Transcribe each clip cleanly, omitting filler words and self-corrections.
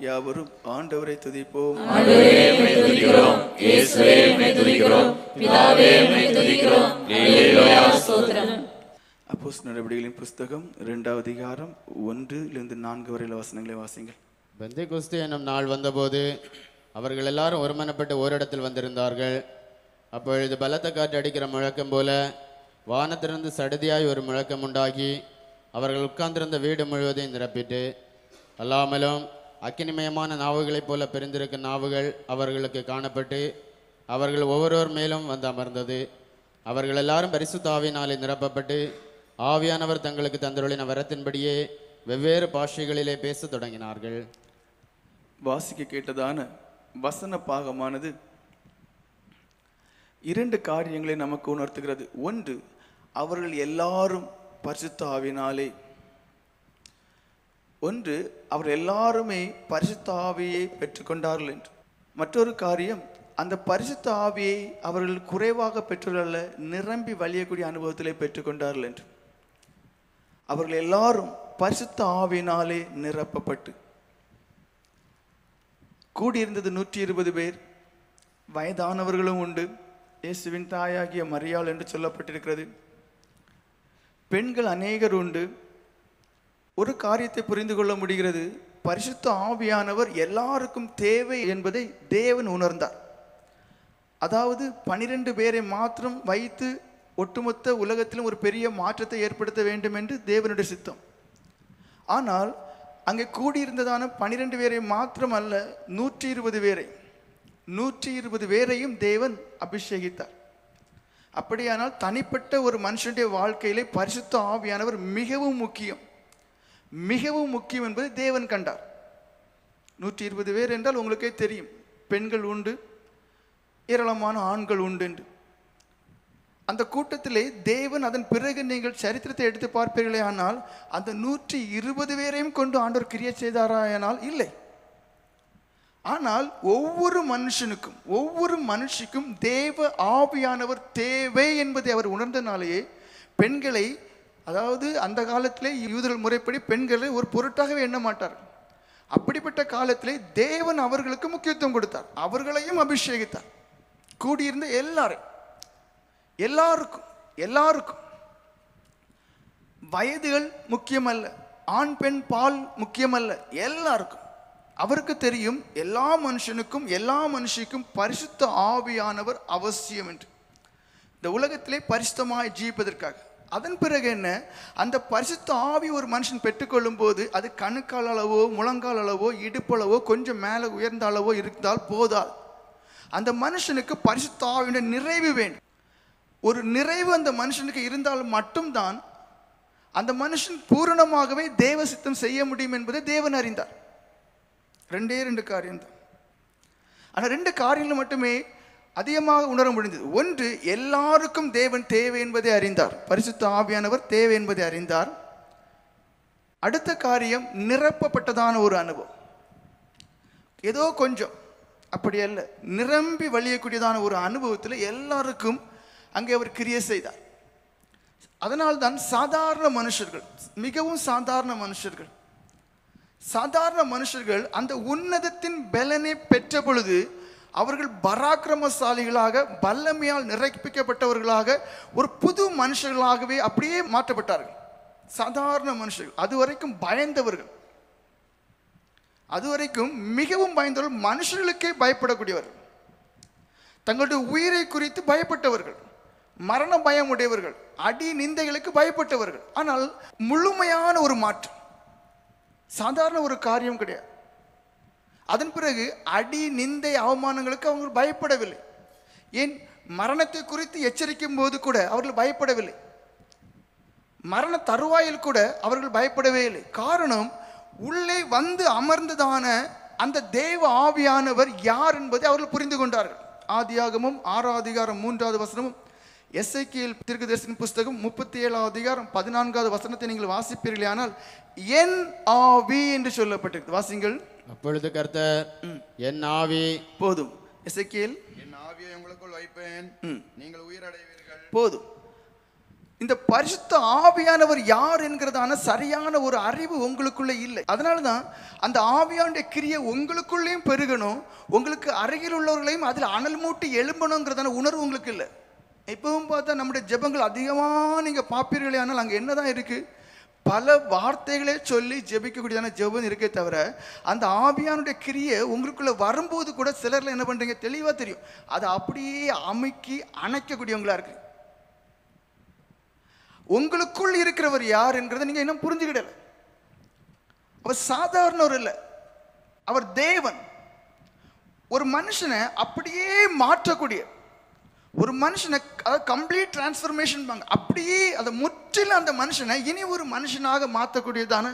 யாவரும் ஆண்டவரை துதிப்போம். அப்போஸ்தலர் நடவடிக்கைகளின் புஸ்தகம் 2 அதிகாரம் 1-4 வரையில வசனங்களை வாசிங்கள். பெந்தெகொஸ்தே என்னும் நாள் வந்தபோது அவர்கள் எல்லாரும் ஒருமனப்பட்டு ஓரிடத்தில் வந்திருந்தார்கள். அப்பொழுது பலத்த காற்று அடிக்கிற முழக்கம் போல வானத்திலிருந்து சடுதியாய் ஒரு முழக்கம் உண்டாகி அவர்கள் உட்கார்ந்திருந்த வீடு முழுவதையும் நிரப்பிட்டு, அல்லாமலும் அக்கினிமயமான நாவுகளைப் போல பிரிந்திருக்கும் நாவுகள் அவர்களுக்கு காணப்பட்டு அவர்கள் ஒவ்வொருவர் மேலும் வந்து அமர்ந்தது. அவர்கள் எல்லாரும் பரிசுத்த ஆவியினாலே நிரப்பப்பட்டு ஆவியானவர் தங்களுக்கு தந்தருளின வரத்தின்படியே வெவ்வேறு பாஷைகளிலே பேச தொடங்கினார்கள். வாசிக்க கேட்டதான வசன பாகமானது 2 காரியங்களை நமக்கு உணர்த்துகிறது. ஒன்று, அவர்கள் எல்லாரும் பரிசுத்த ஆவியினாலே, ஒன்று அவர்கள் எல்லாருமே பரிசுத்த ஆவியை பெற்றுக்கொண்டார்கள் என்று. மற்றொரு காரியம், அந்த பரிசுத்த ஆவியை அவர்கள் குறைவாக பெற்றுள்ள நிரம்பி வழியக்கூடிய அனுபவத்திலே பெற்றுக்கொண்டார்கள் என்று. அவர்கள் எல்லாரும் பரிசுத்த ஆவியினாலே நிரப்பப்பட்டு கூடியிருந்தது 120 பேர். வயதானவர்களும் உண்டு. இயேசுவின் தாயாகிய மரியாள் என்று சொல்லப்பட்டிருக்கிறது. பெண்கள் அநேகர் உண்டு. ஒரு காரியத்தை புரிந்து கொள்ள முடிகிறது, பரிசுத்த ஆவியானவர் எல்லாருக்கும் தேவை என்பதை தேவன் உணர்ந்தார். அதாவது 12 பேரை மாத்திரம் வைத்து ஒட்டுமொத்த உலகத்திலும் ஒரு பெரிய மாற்றத்தை ஏற்படுத்த வேண்டும் என்று தேவனுடைய சித்தம். ஆனால் அங்கே கூடியிருந்ததான 12 பேரை மாத்திரம் அல்ல, 120 பேரை, 120 பேரையும் தேவன் அபிஷேகித்தார். அப்படியானால் தனிப்பட்ட ஒரு மனுஷனுடைய வாழ்க்கையிலே பரிசுத்த ஆவியானவர் மிகவும் முக்கியம், மிகவும் முக்கியம் என்பதை தேவன் கண்டார். 120 பேர் என்றால் உங்களுக்கே தெரியும், பெண்கள் உண்டு, ஏராளமான ஆண்கள் உண்டு என்று. அந்த கூட்டத்திலே தேவன் அதன் பிறகு நீங்கள் சரித்திரத்தை எடுத்து பார்ப்பீர்களே ஆனால் அந்த 120 பேரையும் கொண்டு ஆண்டவர் கிரியை செய்தாரானால் இல்லை. ஆனால் ஒவ்வொரு மனுஷனுக்கும் ஒவ்வொரு மனுஷிக்கும் தேவ ஆவியானவர் தேவை என்பதை அவர் உணர்ந்தனாலேயே பெண்களை, அதாவது அந்த காலத்திலே யூதர்கள் முறைப்படி பெண்களை ஒரு பொருட்டாகவே எண்ண மாட்டார். அப்படிப்பட்ட காலத்திலே தேவன் அவர்களுக்கு முக்கியத்துவம் கொடுத்தார், அவர்களையும் அபிஷேகித்தார். கூடியிருந்த எல்லாருக்கும் வயதுகள் முக்கியமல்ல, ஆண் பெண் பால் முக்கியமல்ல, எல்லாருக்கும். அவருக்கு தெரியும் எல்லா மனுஷனுக்கும் எல்லா மனுஷிக்கும் பரிசுத்த ஆவியானவர் அவசியம் என்று. இந்த உலகத்திலே பரிசுத்தமாய் ஜீவிப்பதற்காக. அதன் பிறகு என்ன, அந்த பரிசுத்த ஆவி ஒரு மனுஷன் பெற்றுக்கொள்ளும் போது அது கணுக்கால் அளவோ முழங்கால் அளவோ இடுப்பளவோ கொஞ்சம் மேலே உயர்ந்த அளவோ இருந்தால் போதாது. அந்த மனுஷனுக்கு பரிசுத்த ஆவியுடைய நிறைவு வேண்டும். ஒரு நிறைவு அந்த மனுஷனுக்கு இருந்தால் மட்டும்தான் அந்த மனுஷன் பூரணமாகவே தேவ சித்தம் செய்ய முடியும் என்பதை தேவன் அறிந்தார். 2 காரியம்தான். ஆனால் 2 காரியங்கள் மட்டுமே அதிகமாக உணர முடிந்தது. ஒன்று, எல்லாருக்கும் தேவன் தேவை என்பதை அறிந்தார், பரிசுத்த ஆவியானவர் தேவை என்பதை அறிந்தார். அடுத்த காரியம், நிரப்பப்பட்டதான ஒரு அனுபவம். ஏதோ கொஞ்சம், அப்படி அல்ல, நிரம்பி வழியக்கூடியதான ஒரு அனுபவத்தில் எல்லாருக்கும் அங்கே அவர் கிரியை செய்தார். அதனால்தான் சாதாரண மனுஷர்கள், மிகவும் சாதாரண மனுஷர்கள் அந்த உன்னதத்தின் பலனை பெற்ற பொழுது அவர்கள் பராக்கிரமசாலிகளாக, வல்லமையால் நிறைப்பிக்கப்பட்டவர்களாக, ஒரு புது மனுஷர்களாகவே அப்படியே மாற்றப்பட்டார்கள். சாதாரண மனுஷர்கள், அதுவரைக்கும் பயந்தவர்கள், அதுவரைக்கும் மிகவும் பயந்தவர்கள், மனுஷர்களுக்கே பயப்படக்கூடியவர்கள், தங்களுடைய உயிரை குறித்து பயப்பட்டவர்கள், மரண பயம் உடையவர்கள், அடி நிந்தைகளுக்கு பயப்பட்டவர்கள். ஆனால் முழுமையான ஒரு மாற்றம், சாதாரண ஒரு காரியம் கிடையாது. அதன் பிறகு அடி நிந்தை அவமானங்களுக்கு அவங்க பயப்படவில்லை. ஏன், மரணத்தை குறித்து எச்சரிக்கும் போது கூட அவர்கள் பயப்படவில்லை, மரண தருவாயில் கூட அவர்கள் பயப்படவே இல்லை. காரணம், உள்ளே வந்து அமர்ந்ததான அந்த தேவ ஆவியானவர் யார் என்பதை அவர்கள் புரிந்து கொண்டார்கள். ஆதியாகமும் 6 அதிகாரம் 3வது வசனமும், எசேக்கியேல் தீர்க்கதரிசியின் புஸ்தகம் 37 அதிகாரம் 14வது வசனத்தை நீங்கள் வாசிப்பீர்களே ஆனால் என் ஆவி என்று சொல்லப்பட்டிருக்கு. வாசிங்கள். அப்பொழுது கர்த்தர், என் ஆவி போதும். எசேக்கியேல், என் ஆவியை உங்களுக்குள் வைப்பேன், நீங்கள் உயிரடைவீர்கள். போதும். இந்த பரிசுத்த ஆவியானவர் யார் என்கிறதான சரியான ஒரு அறிவு உங்களுக்குள்ள இல்லை. அதனால தான் அந்த ஆவியானுடைய கிரியை உங்களுக்குள்ளேயும் பெருகணும், உங்களுக்கு அருகில் உள்ளவர்களையும் அதில் அனல் மூட்டி எழும்பணுங்கிறதான உணர்வு உங்களுக்கு இல்லை. இப்பவும் பார்த்தா நம்முடைய ஜெபங்கள் அதிகமாக நீங்கள் பார்ப்பீர்களே, ஆனால் அங்கே என்னதான் இருக்கு? பல வார்த்தைகளே சொல்லி ஜெபிக்கக்கூடியதான ஜெபம் இருக்கே தவிர அந்த ஆவியானுடைய கிரியை உங்களுக்குள்ள வரும்போது கூட சிலர்ல என்ன பண்றீங்க தெளிவா தெரியும், அதை அப்படியே அமுக்கி அணைக்கக்கூடியவங்களா இருக்கு. உங்களுக்குள் இருக்கிறவர் யார் என்கிறத நீங்க இன்னும் புரிஞ்சுக்கிடல. அவர் சாதாரணவர் இல்லை, அவர் தேவன். ஒரு மனுஷனை அப்படியே மாற்றக்கூடிய, ஒரு மனுஷனை கம்ப்ளீட் டிரான்ஸ்ஃபர்மேஷன் பாங்க, அப்படியே அதை முற்றிலும் அந்த மனுஷனை இனி ஒரு மனுஷனாக மாற்றக்கூடியதான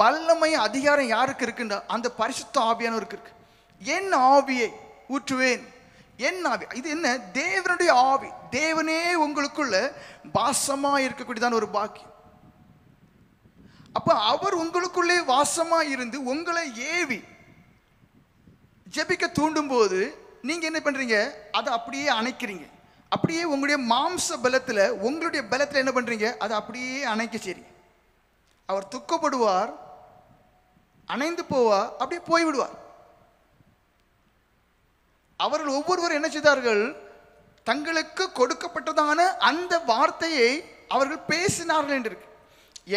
வல்லமை அதிகாரம் யாருக்கு இருக்குண்டா? அந்த பரிசுத்த ஆவியானவருக்கு இருக்கு. என் ஆவியை ஊற்றுவேன், என் ஆவி, இது என்ன? தேவனுடைய ஆவி, தேவனே உங்களுக்குள்ள வாசமா இருக்கக்கூடியதான ஒரு பாக்கியம். அப்ப அவர் உங்களுக்குள்ளே வாசமா இருந்து உங்களை ஏவி ஜெபிக்க தூண்டும் போது நீங்க என்ன பண்றீங்க? அதை அப்படியே அணைக்கிறீங்க. அப்படியே உங்களுடைய மாம்ச பலத்துல, உங்களுடைய பலத்துல என்ன பண்றீங்க? அதை அப்படியே அணைக்க சரி. அவர் துக்கப்படுவார், அணைந்து போவார், அப்படியே போய்விடுவார். அவர்கள் ஒவ்வொருவரும் என்ன செய்தார்கள்? தங்களுக்கு கொடுக்கப்பட்டதான அந்த வார்த்தையை அவர்கள் பேசினார்கள் என்று இருக்கு.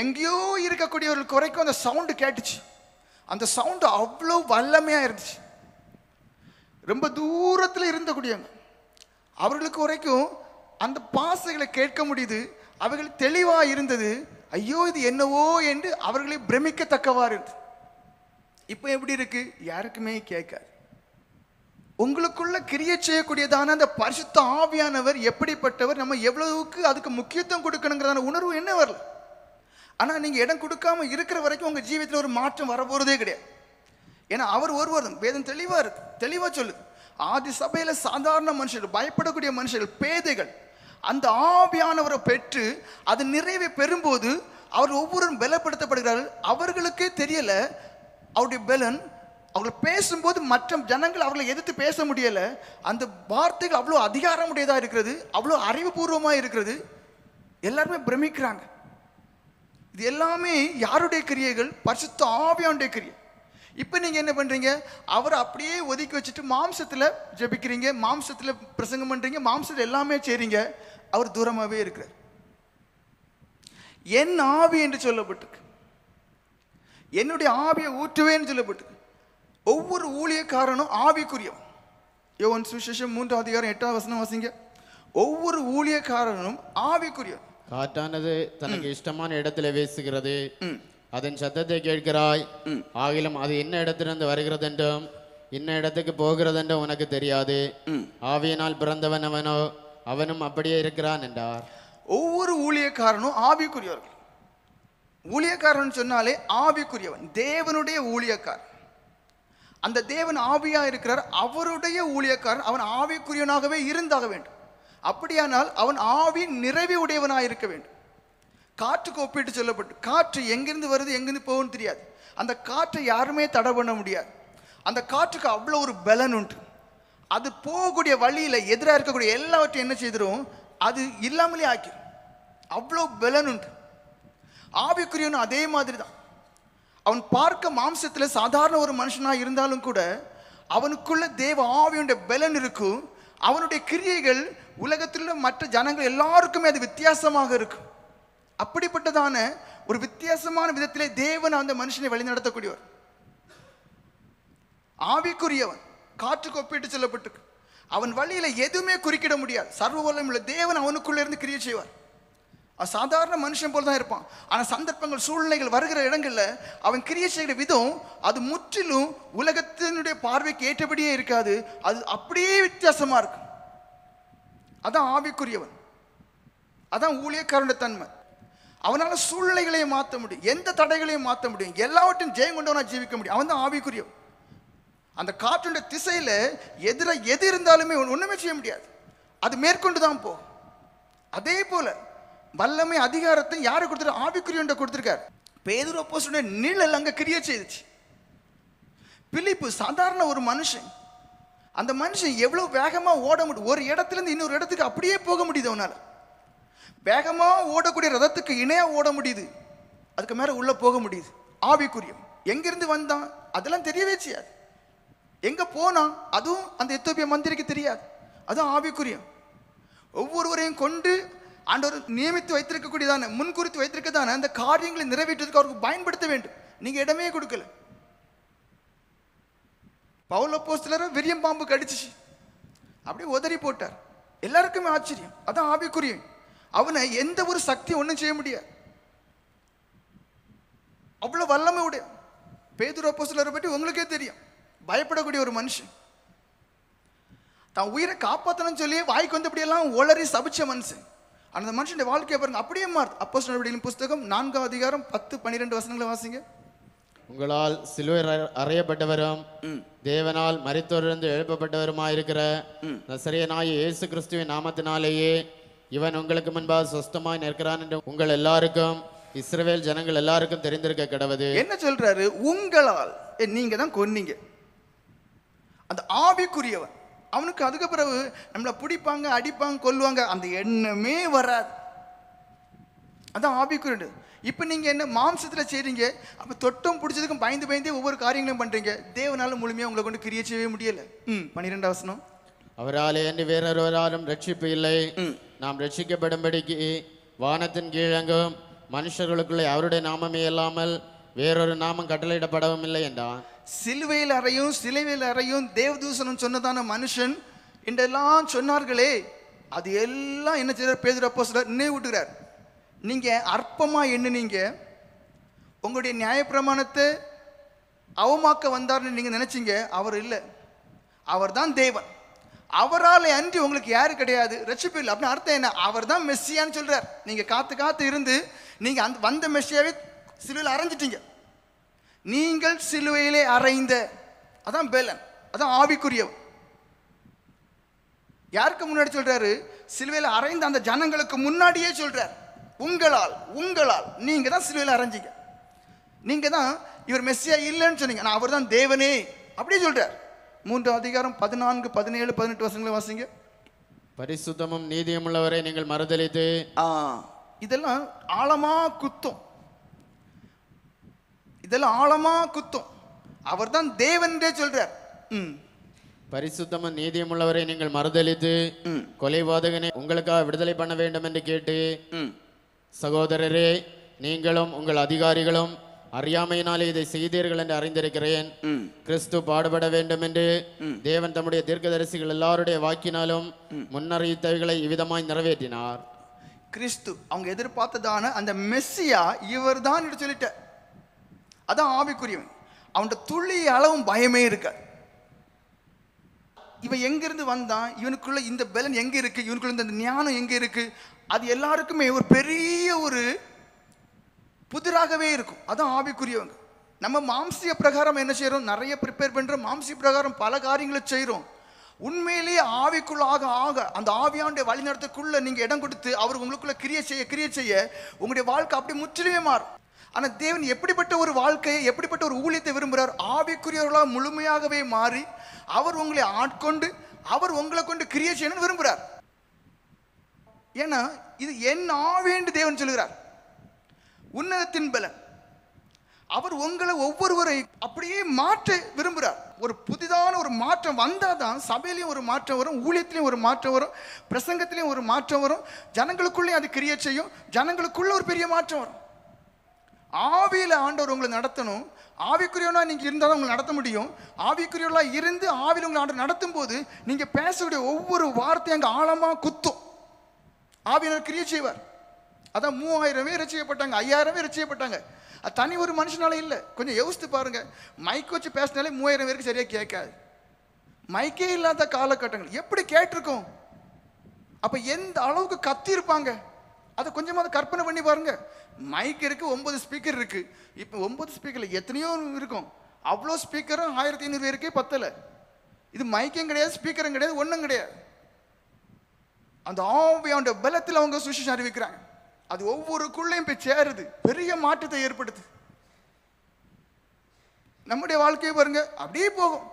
எங்கேயோ இருக்கக்கூடியவர்கள் குறைக்கும் அந்த சவுண்டு கேட்டுச்சு. அந்த சவுண்டு அவ்வளோ வல்லமையா இருந்துச்சு. ரொம்ப தூரத்தில் இருந்தக்கூடியவங்க அவர்களுக்கு வரைக்கும் அந்த பாசைகளை கேட்க முடியுது. அவர்கள் தெளிவா இருந்தது. ஐயோ இது என்னவோ என்று அவர்களை பிரமிக்கத்தக்கவாறு இருந்தது. இப்போ எப்படி இருக்கு? யாருக்குமே கேட்காது. உங்களுக்குள்ள கிரியை செய்யக்கூடியதான அந்த பரிசுத்த ஆவியானவர் எப்படிப்பட்டவர், நம்ம எவ்வளவுக்கு அதுக்கு முக்கியத்துவம் கொடுக்கணுங்கிறதான உணர்வு என்ன வரல. ஆனால் நீங்கள் இடம் கொடுக்காம இருக்கிற வரைக்கும் உங்கள் ஜீவிதத்தில் ஒரு மாற்றம் வரப்போறதே கிடையாது. ஏன்னா அவர் ஒருவர் வேதம் தெளிவாக இருக்கு, தெளிவாக சொல்லுது. ஆதி சபையில் சாதாரண மனுஷர்கள், பயப்படக்கூடிய மனுஷர்கள், பேதைகள் அந்த ஆவியானவரை பெற்று அது நிறைவை பெறும்போது அவர் ஒவ்வொருவரும் பலப்படுத்தப்படுகிறார்கள். அவர்களுக்கே தெரியல அவருடைய பலன். அவர்கள் பேசும்போது மற்ற ஜனங்கள் அவர்களை எதிர்த்து பேச முடியல. அந்த வார்த்தைகள் அவ்வளோ அதிகாரம் உடையதாக இருக்கிறது, அவ்வளோ அறிவுபூர்வமாக இருக்கிறது. எல்லாருமே பிரமிக்கிறாங்க. இது எல்லாமே யாருடைய கிரியைகள்? பரிசுத்த ஆவியானுடைய கிரியை. இப்போ நீங்கள் என்ன பண்ணுறீங்க? அவரை அப்படியே ஒதுக்கி வச்சுட்டு மாம்சத்தில் ஜெபிக்கிறீங்க, மாம்சத்தில் பிரசங்கம் பண்ணுறீங்க, மாம்சத்தில் எல்லாமே செய்றீங்க. அவர் தூரமாகவே இருக்கிறார். என் ஆவி என்று சொல்லப்பட்டிருக்கு, என்னுடைய ஆவியை ஊற்றுவேன்னு சொல்லப்பட்டிருக்கு. ஒவ்வொரு ஊழியக்காரனும் ஆவிக்குரியவன். யோவான் சுவிசேஷம் 3:8 வாசிங்க. ஒவ்வொரு ஊழியக்காரனும் ஆவிக்குரியவன். காற்றானது தனக்கு இஷ்டமான இடத்துல வீசுகிறது, அதன் சத்தத்தை கேட்கிறாய், ஆகிலும் அது என்ன இடத்திலிருந்து வருகிறது என்றும் இன்ன இடத்துக்கு போகிறது என்றும் உனக்கு தெரியாது. ஆவியினால் பிறந்தவன் அவனோ, அவனும் அப்படியே இருக்கிறான் என்றார். ஒவ்வொரு ஊழியக்காரனும் ஆவிக்குரியவர்கள். ஊழியக்காரன் சொன்னாலே ஆவிக்குரியவன், தேவனுடைய ஊழியக்காரன். அந்த தேவன் ஆவியா இருக்கிறார், அவருடைய ஊழியக்காரன் அவன் ஆவிக்குரியவனாகவே இருந்தாக வேண்டும். அப்படியானால் அவன் ஆவி நிறைவு உடையவனாக இருக்க வேண்டும். காற்றுக்கு ஒப்பிட்டு சொல்லப்பட்டு, காற்று எங்கிருந்து வருது எங்கிருந்து போகும்னு தெரியாது. அந்த காற்றை யாருமே தடை பண்ண முடியாது. அந்த காற்றுக்கு அவ்வளோ ஒரு பலன் உண்டு. அது போகக்கூடிய வழியில் எதிராக இருக்கக்கூடிய எல்லாவற்றையும் என்ன செய்திரும்? அது இல்லாமலே ஆக்கிடும். அவ்வளோ பலன் உண்டு. ஆவிக்குரியவனும் அதே மாதிரி தான். அவன் பார்க்க மாம்சத்தில் சாதாரண ஒரு மனுஷனாக இருந்தாலும் கூட அவனுக்குள்ள தேவ ஆவியுடைய பலன் இருக்கும். அவனுடைய கிரியைகள் உலகத்தில் மற்ற ஜனங்கள் எல்லாருக்குமே அது வித்தியாசமாக இருக்கும். அப்படிப்பட்டதான ஒரு வித்தியாசமான விதத்திலே தேவன் அந்த மனுஷனை வழிநடத்தக்கூடியவர். ஆவிக்குரியவன் காற்றுக்கு ஒப்பிட்டு சொல்லப்பட்டிருக்கு. அவன் வழியில எதுவுமே குறுக்கிட முடியாது. சர்வ வல்லமையுள்ள தேவன் அவனுக்குள்ள இருந்து கிரியை செய்வார். சாதாரண மனுஷன் போல தான் இருப்பான். ஆனால் சந்தர்ப்பங்கள், சூழ்நிலைகள் வருகிற இடங்கள்ல அவன் கிரியை செய்கிற விதம் அது முற்றிலும் உலகத்தினுடைய பார்வைக்கு ஏற்றபடியே இருக்காது. அது அப்படியே வித்தியாசமா இருக்கும். அதான் ஆவிக்குரியவன், அதான் ஊழியக்காரனுடைய தன்மை. அவனால் சூழ்நிலைகளையும் மாற்ற முடியும், எந்த தடைகளையும் மாற்ற முடியும், எல்லாவற்றையும் ஜெயம் கொண்டவனா ஜீவிக்க முடியும். அவன் தான் ஆவிக்குரியவன். அந்த காற்றுடைய திசையில எது இருந்தாலுமே ஒண்ணுமே செய்ய முடியாது, அது மேற்கொண்டு தான் போ. அதே போல வல்லமை அதிகாரத்தை யாரை கொடுத்துரு? ஆவிக்குரியவன்ட கொடுத்துருக்காரு. பேதுரு அப்போஸ்தலனுடைய நிழல் அங்க கிரியை செய்துச்சு. பிலிப்பு சாதாரண ஒரு மனுஷன். அந்த மனுஷன் எவ்வளவு வேகமா ஓட முடியும், ஒரு இடத்துல இருந்து இன்னொரு இடத்துக்கு அப்படியே போக முடியுது அவனால. வேகமா ஓடக்கூடிய ரதத்துக்கு இணையா ஓட முடியுது, அதுக்கு மேல உள்ள போக முடியுது. ஆவிக்குரியம். எங்கிருந்து வந்தான் அதெல்லாம் தெரியவே செய்யாது. எங்க போனான் அதுவும் அந்த எத்தோப்பிய மந்திரிக்கு தெரியாது. அதுவும் ஆவிக்குரியம். ஒவ்வொருவரையும் கொண்டு ஆண்டவர் நியமித்து வைத்திருக்கக்கூடியதான, முன்குறித்து வைத்திருக்கதான அந்த காரியங்களை நிறைவேற்றுவதற்கு அவருக்கு பயன்படுத்த வேண்டும். நீங்க இடமே கொடுக்கல. பவுல் அப்போஸ்தலரை விரியம் பாம்பு கடிச்சிச்சு, அப்படியே உதறி போட்டார். எல்லாருக்குமே ஆச்சரியம். அதான் ஆவிக்குரியம். அவனை எந்த ஒரு சக்தி ஒன்றும் செய்ய முடியாது. அவ்வளவு வல்லமை உடைய பேதுரு அப்போஸ்தலரை பற்றி உங்களுக்கே தெரியும். பயப்படக்கூடிய ஒரு மனுஷன், தான் உயிரை காப்பாற்றணும்னு சொல்லி வாய்க்கு வந்து அப்படியெல்லாம் ஒளறி சபிச்ச மனுஷன். அந்த மனுஷனுடைய வாழ்க்கையை பாருங்க, அப்படியே மாறுது. அப்போஸ்தலர் நடவடிக்கைகளின் புஸ்தகம் 4ஆம் அதிகாரம் 10-12 வசனங்களை வாசிங்க. உங்களால் சிலுவையில் அறையப்பட்டவரும் தேவனால் மரித்தோரிலிருந்து எழுப்பப்பட்டவருமாயிருக்கிற நசரேயனாகிய இயேசு கிறிஸ்துவின் நாமத்தினாலேயே இவன் உங்களுக்கு முன்பாக சொஸ்தமாய் நிற்கிறான் என்று உங்கள் எல்லாருக்கும், இஸ்ரவேல் ஜனங்கள் எல்லாருக்கும் தெரிந்திருக்க கடவது. என்ன சொல்றாரு? உங்களால். நீங்க தான் கொன்னீங்க. அந்த ஆவிக்குரியவன் அவனுக்கு அதுக்கு பிறகு நம்மளை பிடிப்பாங்க, அடிப்பாங்க, கொல்லுவாங்க, அந்த எண்ணமே வராது. அதான் ஆவிக்குரிய. இப்போ நீங்கள் என்ன மாம்சத்தில் செய்கிறீங்க, அப்போ தொட்டும் பிடிச்சதுக்கும் பயந்து பயந்தே ஒவ்வொரு காரியங்களையும் பண்ணுறீங்க. தேவனால முழுமையாக உங்களை கொண்டு கிரியை செய்யவே முடியலை. 12ஆம் வசனம். அவராலே என்று வேறொருவராலும் ரட்சிப்பு இல்லை. நாம் ரட்சிக்கப்படும்படிக்கு வானத்தின் கீழங்கும் மனுஷர்களுக்குள்ளே அவருடைய நாமமே இல்லாமல் வேறொரு நாமம் கட்டளையிடப்படவும் இல்லை என்றான். சிலுவையில் அறையும் சிலுவையில் அறையும் தேவதூசனம் சொன்னதான மனுஷன் என்றெல்லாம் சொன்னார்களே, அது எல்லாம் என்ன செய்யறார்? பேதுரு அப்போஸ்தலர் நினைவூட்டுகிறார். நீங்க அற்பமா எண்ணுனீங்க, உங்களுடைய நியாயப்பிரமாணத்தை அவமாக்க வந்தார்னு நீங்க நினைச்சீங்க. அவர் இல்லை, அவர் தான் தேவன். அவரால் அன்றி உங்களுக்கு யாரு கிடையாது, ரட்சிப்பு இல்லை. அப்படின்னு அர்த்தம் என்ன? அவர் தான் மெஸ்ஸியான்னு சொல்றார். நீங்க காத்து காத்து இருந்து நீங்க அந்த வந்த மெஸ்ஸியாவே சிலுவையில் அரைஞ்சிட்டீங்க. நீங்கள் சிலுவையிலே அறைந்த, அதான் பேலன், அதான் ஆவிக்குரியவன். யாருக்கு முன்னாடி சொல்றாரு? சிலுவையில் அறைந்த அந்த ஜனங்களுக்கு முன்னாடியே சொல்றார். உங்களால், உங்களால், நீங்க தான் சிலுவையில் அரைஞ்சிங்க. நீங்க தான் இவர் மெஸ்ஸியா இல்லைன்னு சொன்னீங்க, நான் அவர் தான் தேவனே அப்படியே சொல்றார். 3ஆம் அதிகாரம் 14, 17, 18 வசனங்களை வாசிங்க. பரிசுத்தமும் நீதியும் உள்ளவரை நீங்கள் மறுதலித்து. இதெல்லாம் ஆழமா குத்தும், இதெல்லாம் ஆழமா குத்தும். அவர் தான் தேவனே சொல்றார். பரிசுத்தமும் நீதியும் உள்ளவரை நீங்கள் மறுதலித்து கொலைபாதகனை உங்களுக்காக விடுதலை பண்ண வேண்டும் என்று கேட்டு, சகோதரரே, நீங்களும் உங்கள் அதிகாரிகளும் அறியாமையினாலே இதை செய்தீர்கள் என்று அறிந்திருக்கிறேன். கிறிஸ்து பாடுபட வேண்டும் என்று தேவன் தம்முடைய தீர்க்கதரிசிகள் எல்லாருடைய வாக்கினாலும் முன்னறிவித்தவைகளை இவ்விதமாய் நிறைவேற்றினார். கிறிஸ்து அவங்க எதிர்பார்த்ததான அந்த மெஸ்ஸியா இவர் தான் சொல்லிட்ட. அதான் ஆவிக்குரியவன். அவன் துளி அளவும் பயமே இருக்காது. இவன் எங்கிருந்து வந்தான், இவனுக்குள்ள இந்த பலன் எங்க இருக்கு, இவனுக்குள்ள இந்த ஞானம் எங்க இருக்கு, அது எல்லாருக்குமே ஒரு பெரிய ஒரு புதிராகவே இருக்கும். அதான் ஆவிக்குரியவங்க. நம்ம மாம்சிய பிரகாரம் என்ன செய்யறோம்? நிறைய ப்ரிப்பேர் பண்றோம். மாம்சிய பிரகாரம் பல காரியங்களை செய்யறோம். உண்மையிலேயே ஆவிக்குள்ள ஆக ஆக அந்த ஆவியானுடைய வழிநடத்தக்குள்ள நீங்க இடம் கொடுத்து அவர் உங்களுக்குள்ள கிரியை செய்ய உங்களுடைய வாழ்க்கை அப்படி முற்றிலுமே மாறும். ஆனா தேவன் எப்படிப்பட்ட ஒரு வாழ்க்கையை, எப்படிப்பட்ட ஒரு ஊழியத்தை விரும்புகிறார்? ஆவிக்குரியவர்களாக முழுமையாகவே மாறி அவர் உங்களை ஆட்கொண்டு அவர் உங்களை கொண்டு கிரியை செய்யணும்னு விரும்புகிறார். ஏன்னா இது என் ஆவின்னு தேவன் சொல்லுகிறார். உன்னதத்தின் பலன். அவர் உங்களை ஒவ்வொருவரை அப்படியே மாற்ற விரும்புகிறார். ஒரு புதிதான ஒரு மாற்றம் வந்தாதான் சபையிலையும் ஒரு மாற்றம் வரும், ஊழியத்திலையும் ஒரு மாற்றம் வரும், பிரசங்கத்திலையும் ஒரு மாற்றம் வரும், ஜனங்களுக்குள்ளேயும் அது கிரியை செய்யும், ஜனங்களுக்குள்ள ஒரு பெரிய மாற்றம் வரும். ஆவியில ஆண்டவர் உங்களை நடத்தணும். ஆவிக்குரியவனா நீங்க இருந்தாலும் உங்களை நடத்த முடியும். ஆவிக்குரியவளா இருந்து ஆவியில் உங்களை ஆண்டவர் நடத்தும் போது நீங்க பேசக்கூடிய ஒவ்வொரு வார்த்தையும் அங்கே ஆழமா குத்தும். ஆவியினர் கிரியை செய்வார். அதான் 3000 பேர் ரட்சிக்கப்பட்டாங்க, 5000 பேர் ரட்சிக்கப்பட்டாங்க. அது தனி ஒரு மனுஷனால இல்லை. கொஞ்சம் யோசித்து பாருங்க. மைக் வச்சு பேசினாலே 3000 பேருக்கு சரியா கேட்காது. மைக்கே இல்லாத காலகட்டங்கள் எப்படி கேட்டிருக்கோம்? அப்ப எந்த அளவுக்கு கத்தி இருப்பாங்க அதை கொஞ்சமாவது கற்பனை பண்ணி பாருங்க. மைக் இருக்கு, 9 ஸ்பீக்கர் இருக்கு. இப்போ 9 ஸ்பீக்கர்ல எத்தனையோ இருக்கும். அவ்வளோ ஸ்பீக்கரும் 1500 பேருக்கே பத்தலை. இது மைக்கும் கிடையாது, ஸ்பீக்கரும் கிடையாது, ஒன்றும் கிடையாது. அந்த ஆவியாண்ட பலத்தில் அவங்க சுவிசேஷம் அறிவிக்கிறாங்க. அது ஒவ்வொருக்குள்ளையும் போய் சேருது, பெரிய மாற்றத்தை ஏற்படுது. நம்முடைய வாழ்க்கையை பாருங்க, அப்படியே போகும்.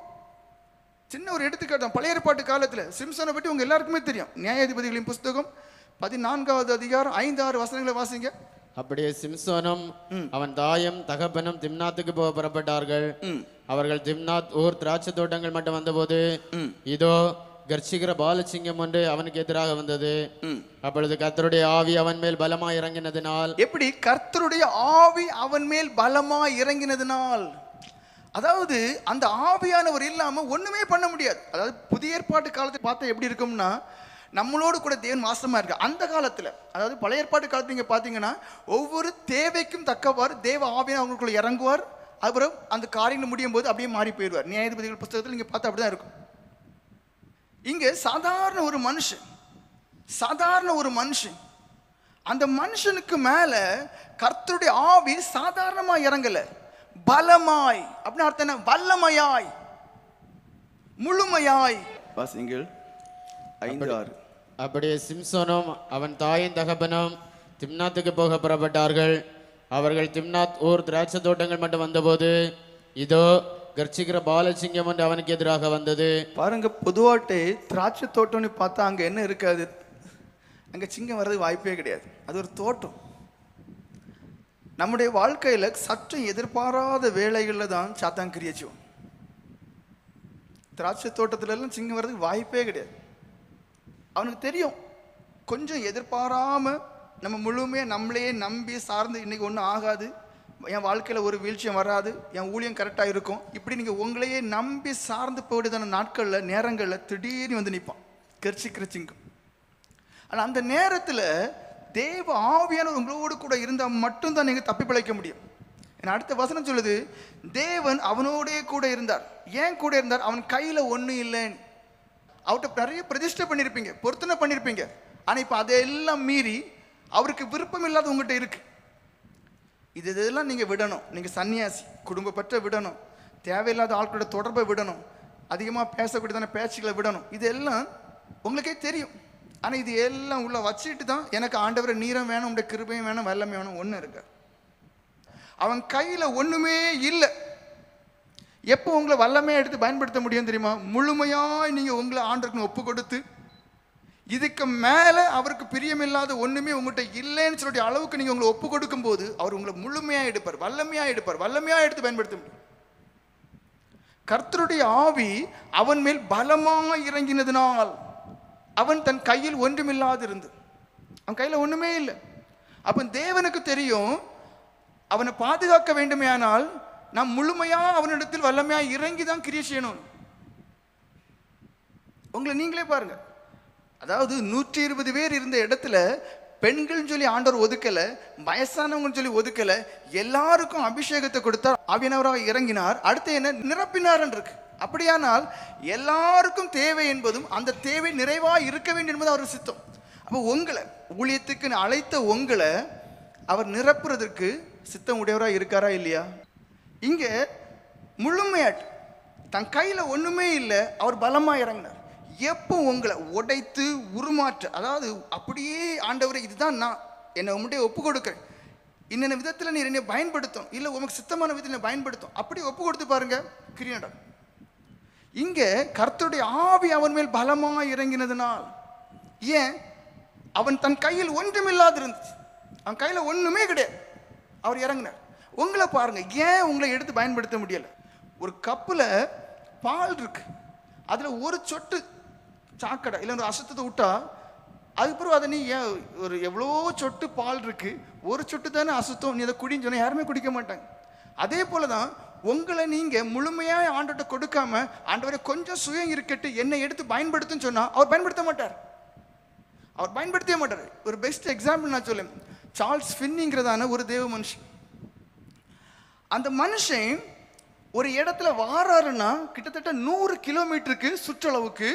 சின்ன ஒரு எடுத்துக்காட்டு, பழைய ஏற்பாட்டு காலத்தில் சிம்சனை பற்றி உங்க எல்லாருக்குமே தெரியும். நியாயாதிபதிகளின் புஸ்தகம் 14வது அதிகாரம் 5-6 வசனங்களை வாசிங்க. அப்படியே சிம்சோனும் அவன் தாயும் தகப்பனும் திம்னாத்துக்கு போக புறப்பட்டார்கள். அவர்கள் திம்னாத் ஊர் திராட்சை தோட்டங்கள் மட்டும் வந்தபோது இதோ கர்ச்சிக்கிற பாலசிங்கம் ஒன்று அவனுக்கு எதிராக வந்தது. அப்பொழுது கர்த்தருடைய ஆவி அவன் மேல் பலமாய் இறங்கினதினால். எப்படி கர்த்தருடைய ஆவி அவன் மேல் பலமாய் இறங்கினதினால்? அதாவது அந்த ஆவியானவர் இல்லாம ஒண்ணுமே பண்ண முடியாது. அதாவது புதிய ஏற்பாட்டு காலத்தை பார்த்தா எப்படி இருக்கும்னா, நம்மளோடு கூட தேவன் வாசமா இருக்கு. அந்த காலத்துல, அதாவது பழைய ஏற்பாட்டு காலத்துல நீங்க பாத்தீங்கன்னா ஒவ்வொரு தேவைக்கும் தக்கவாறு தேவ ஆவியான அவங்களுக்குள்ள இறங்குவார். அப்புறம் அந்த காரியங்கள் முடியும் போது அப்படியே மாறி போயிடுவார். நியாயாதிபதிகள் புத்தகத்தில் நீங்க பார்த்தா அப்படிதான் இருக்கும். இங்க சாதாரண ஒரு மனுஷன் அந்த மனுஷனுக்கு மேல கர்த்தருடைய ஆவி சாதாரணமா இறங்கல, பலமாய். அப்படின்னு அர்த்தம் என்ன? வல்லமையாய், முழுமையாய். வாசிங்கள் 5-6. அப்படியே சிம்சோனும் அவன் தாயின் தகப்பனும் திம்னாத்துக்கு போக புறப்பட்டார்கள். அவர்கள் திம்னாத் ஊர் திராட்சை தோட்டங்கள் மட்டும் வந்தபோது இதோ கர்ச்சிக்கிற பாலசிங்கம் ஒன்று அவனுக்கு எதிராக வந்தது. பாருங்க, பொதுவாட்டே திராட்சை தோட்டம்னு பார்த்தா அங்க என்ன இருக்காது? அங்க சிங்கம் வர்றதுக்கு வாய்ப்பே கிடையாது. அது ஒரு தோட்டம். நம்முடைய வாழ்க்கையில சற்று எதிர்பாராத வேலைகள்ல தான் சாத்தான் கிரியை செய்வோம். திராட்சை தோட்டத்துல எல்லாம் சிங்கம் வர்றதுக்கு வாய்ப்பே கிடையாது. அவனுக்கு தெரியும், கொஞ்சம் எதிர்பாராம நம்ம முழுமையாக நம்மளையே நம்பி சார்ந்து இன்னைக்கு ஒன்றும் ஆகாது, என் வாழ்க்கையில் ஒரு வீழ்ச்சியம் வராது, என் ஊழியம் கரெக்டாக இருக்கும், இப்படி நீங்கள் உங்களையே நம்பி சார்ந்து போயிடுதான நாட்களில் நேரங்களில் திடீர்னு வந்து நிற்பான் கர்ச்சிக்கிற சிங்கம். ஆனால் அந்த நேரத்தில் தேவ ஆவியான உங்களோடு கூட இருந்தால் மட்டும்தான் நீங்கள் தப்பி பிழைக்க முடியும். ஏன்னா அடுத்த வசனம் சொல்லுது, தேவன் அவனோடே கூட இருந்தார். ஏன் கூட இருந்தார்? அவன் கையில் ஒன்றும் இல்லைன்னு. அவர்கிட்ட நிறைய பிரதிஷ்டை பண்ணியிருப்பீங்க, பொருத்தனை பண்ணியிருப்பீங்க. ஆனால் இப்போ அதையெல்லாம் மீறி அவருக்கு விருப்பம் இல்லாத உங்கள்கிட்ட இருக்கு. இதெல்லாம் நீங்கள் விடணும். நீங்கள் சன்னியாசி, குடும்ப பற்ற விடணும், தேவையில்லாத ஆட்களோட தொடர்பை விடணும், அதிகமாக பேசக்கூடியதான பேச்சுக்களை விடணும். இதெல்லாம் உங்களுக்கே தெரியும். ஆனால் இது எல்லாம் உள்ள வச்சுட்டு தான் எனக்கு ஆண்டவரை நீரம் வேணும், உங்களுடைய கிருபையும் வேணும், வல்லமை வேணும் ஒன்று இருக்கு. அவன் கையில் ஒன்றுமே இல்லை. எப்போ உங்களை வல்லமையாக எடுத்து பயன்படுத்த முடியும் தெரியுமா? முழுமையாய் நீங்கள் உங்களை ஆண்டவருக்கு ஒப்பு கொடுத்து, இதுக்கு மேலே அவருக்கு பிரியமில்லாத ஒன்றுமே உங்கள்கிட்ட இல்லைன்னு சொல்லிய அளவுக்கு நீங்கள் உங்களை ஒப்பு கொடுக்கும் போது அவர் உங்களை முழுமையாக எடுப்பார், வல்லமையாக எடுத்து பயன்படுத்த முடியும். கர்த்தருடைய ஆவி அவன் மேல் பலமாக இறங்கினதினால் அவன் தன் கையில் ஒன்றுமில்லாது இருந்து, அவன் கையில் ஒன்றுமே இல்லை. அப்போ தேவனுக்கு தெரியும், அவனை பாதுகாக்க வேண்டுமே ஆனால் நாம் முழுமையாக அவனிடத்தில் வல்லமையாக இறங்கி தான் கிரியை செய்யணும். உங்களை நீங்களே பாருங்க. அதாவது 120 பேர் இருந்த இடத்துல பெண்கள் சொல்லி ஆண்டவர் ஒதுக்கல, வயசானவங்கன்னு சொல்லி ஒதுக்கல, எல்லாருக்கும் அபிஷேகத்தை கொடுத்தார், ஆவியானவராக இறங்கினார். அடுத்து என்ன? நிரப்பினார் இருக்கு. அப்படியானால் எல்லாருக்கும் தேவை என்பதும் அந்த தேவை நிறைவாக இருக்க வேண்டும் என்பது அவர் சித்தம். அப்போ உங்களை ஊழியத்துக்கு அழைத்த உங்களை அவர் நிரப்புறதற்கு சித்தம் உடையவராக இருக்காரா இல்லையா? இங்கே முழுமையாட்டு தன் கையில் ஒன்றுமே இல்லை, அவர் பலமாக இறங்கினார். எப்போ உங்களை உடைத்து உருமாற்ற, அதாவது அப்படியே ஆண்டவரை இதுதான் நான் என்னை உங்கள்கிட்ட ஒப்பு கொடுக்குறேன், இன்னென்ன விதத்தில் நீ என்னை பயன்படுத்தும், இல்லை உனக்கு சித்தமான விதத்தில் பயன்படுத்தும், அப்படி ஒப்பு கொடுத்து பாருங்க கிரியடா. இங்கே கர்த்தருடைய ஆவி அவன் மேல் பலமாக இறங்கினதுனால், ஏன்? அவன் தன் கையில் ஒன்றுமில்லாது இருந்துச்சு, அவன் கையில் ஒன்றுமே கிடையாது, அவர் இறங்கினார். உங்களை பாருங்க, ஏன் உங்களை எடுத்து பயன்படுத்த முடியலை? ஒரு கப்பில் பால் இருக்கு, அதில் ஒரு சொட்டு சாக்கடை இல்லை ஒரு அசுத்தத்தை விட்டா அதுக்கப்புறம் அதை நீ ஏன் ஒரு எவ்வளோ சொட்டு பால் இருக்கு, ஒரு சொட்டு தானே அசுத்தம், நீ அதை குடின்னு சொன்னால் யாருமே குடிக்க மாட்டாங்க. அதே போல தான் உங்களை நீங்கள் முழுமையாக ஆண்டவர்கிட்ட கொடுக்காம, ஆண்டவரை கொஞ்சம் சுயம் இருக்கட்டு என்னை எடுத்து பயன்படுத்துன்னு சொன்னால் அவர் பயன்படுத்த மாட்டார், அவர் பயன்படுத்தவே மாட்டார். ஒரு பெஸ்ட் எக்ஸாம்பிள் நான் சொல்லேன். சார்ல்ஸ் ஃபின்னிங்கிறதான ஒரு தேவ மனுஷன். அந்த மனுஷன் ஒரு இடத்துல வாராருன்னா கிட்டத்தட்ட 100 கிலோமீட்டருக்கு சுற்றளவுக்கு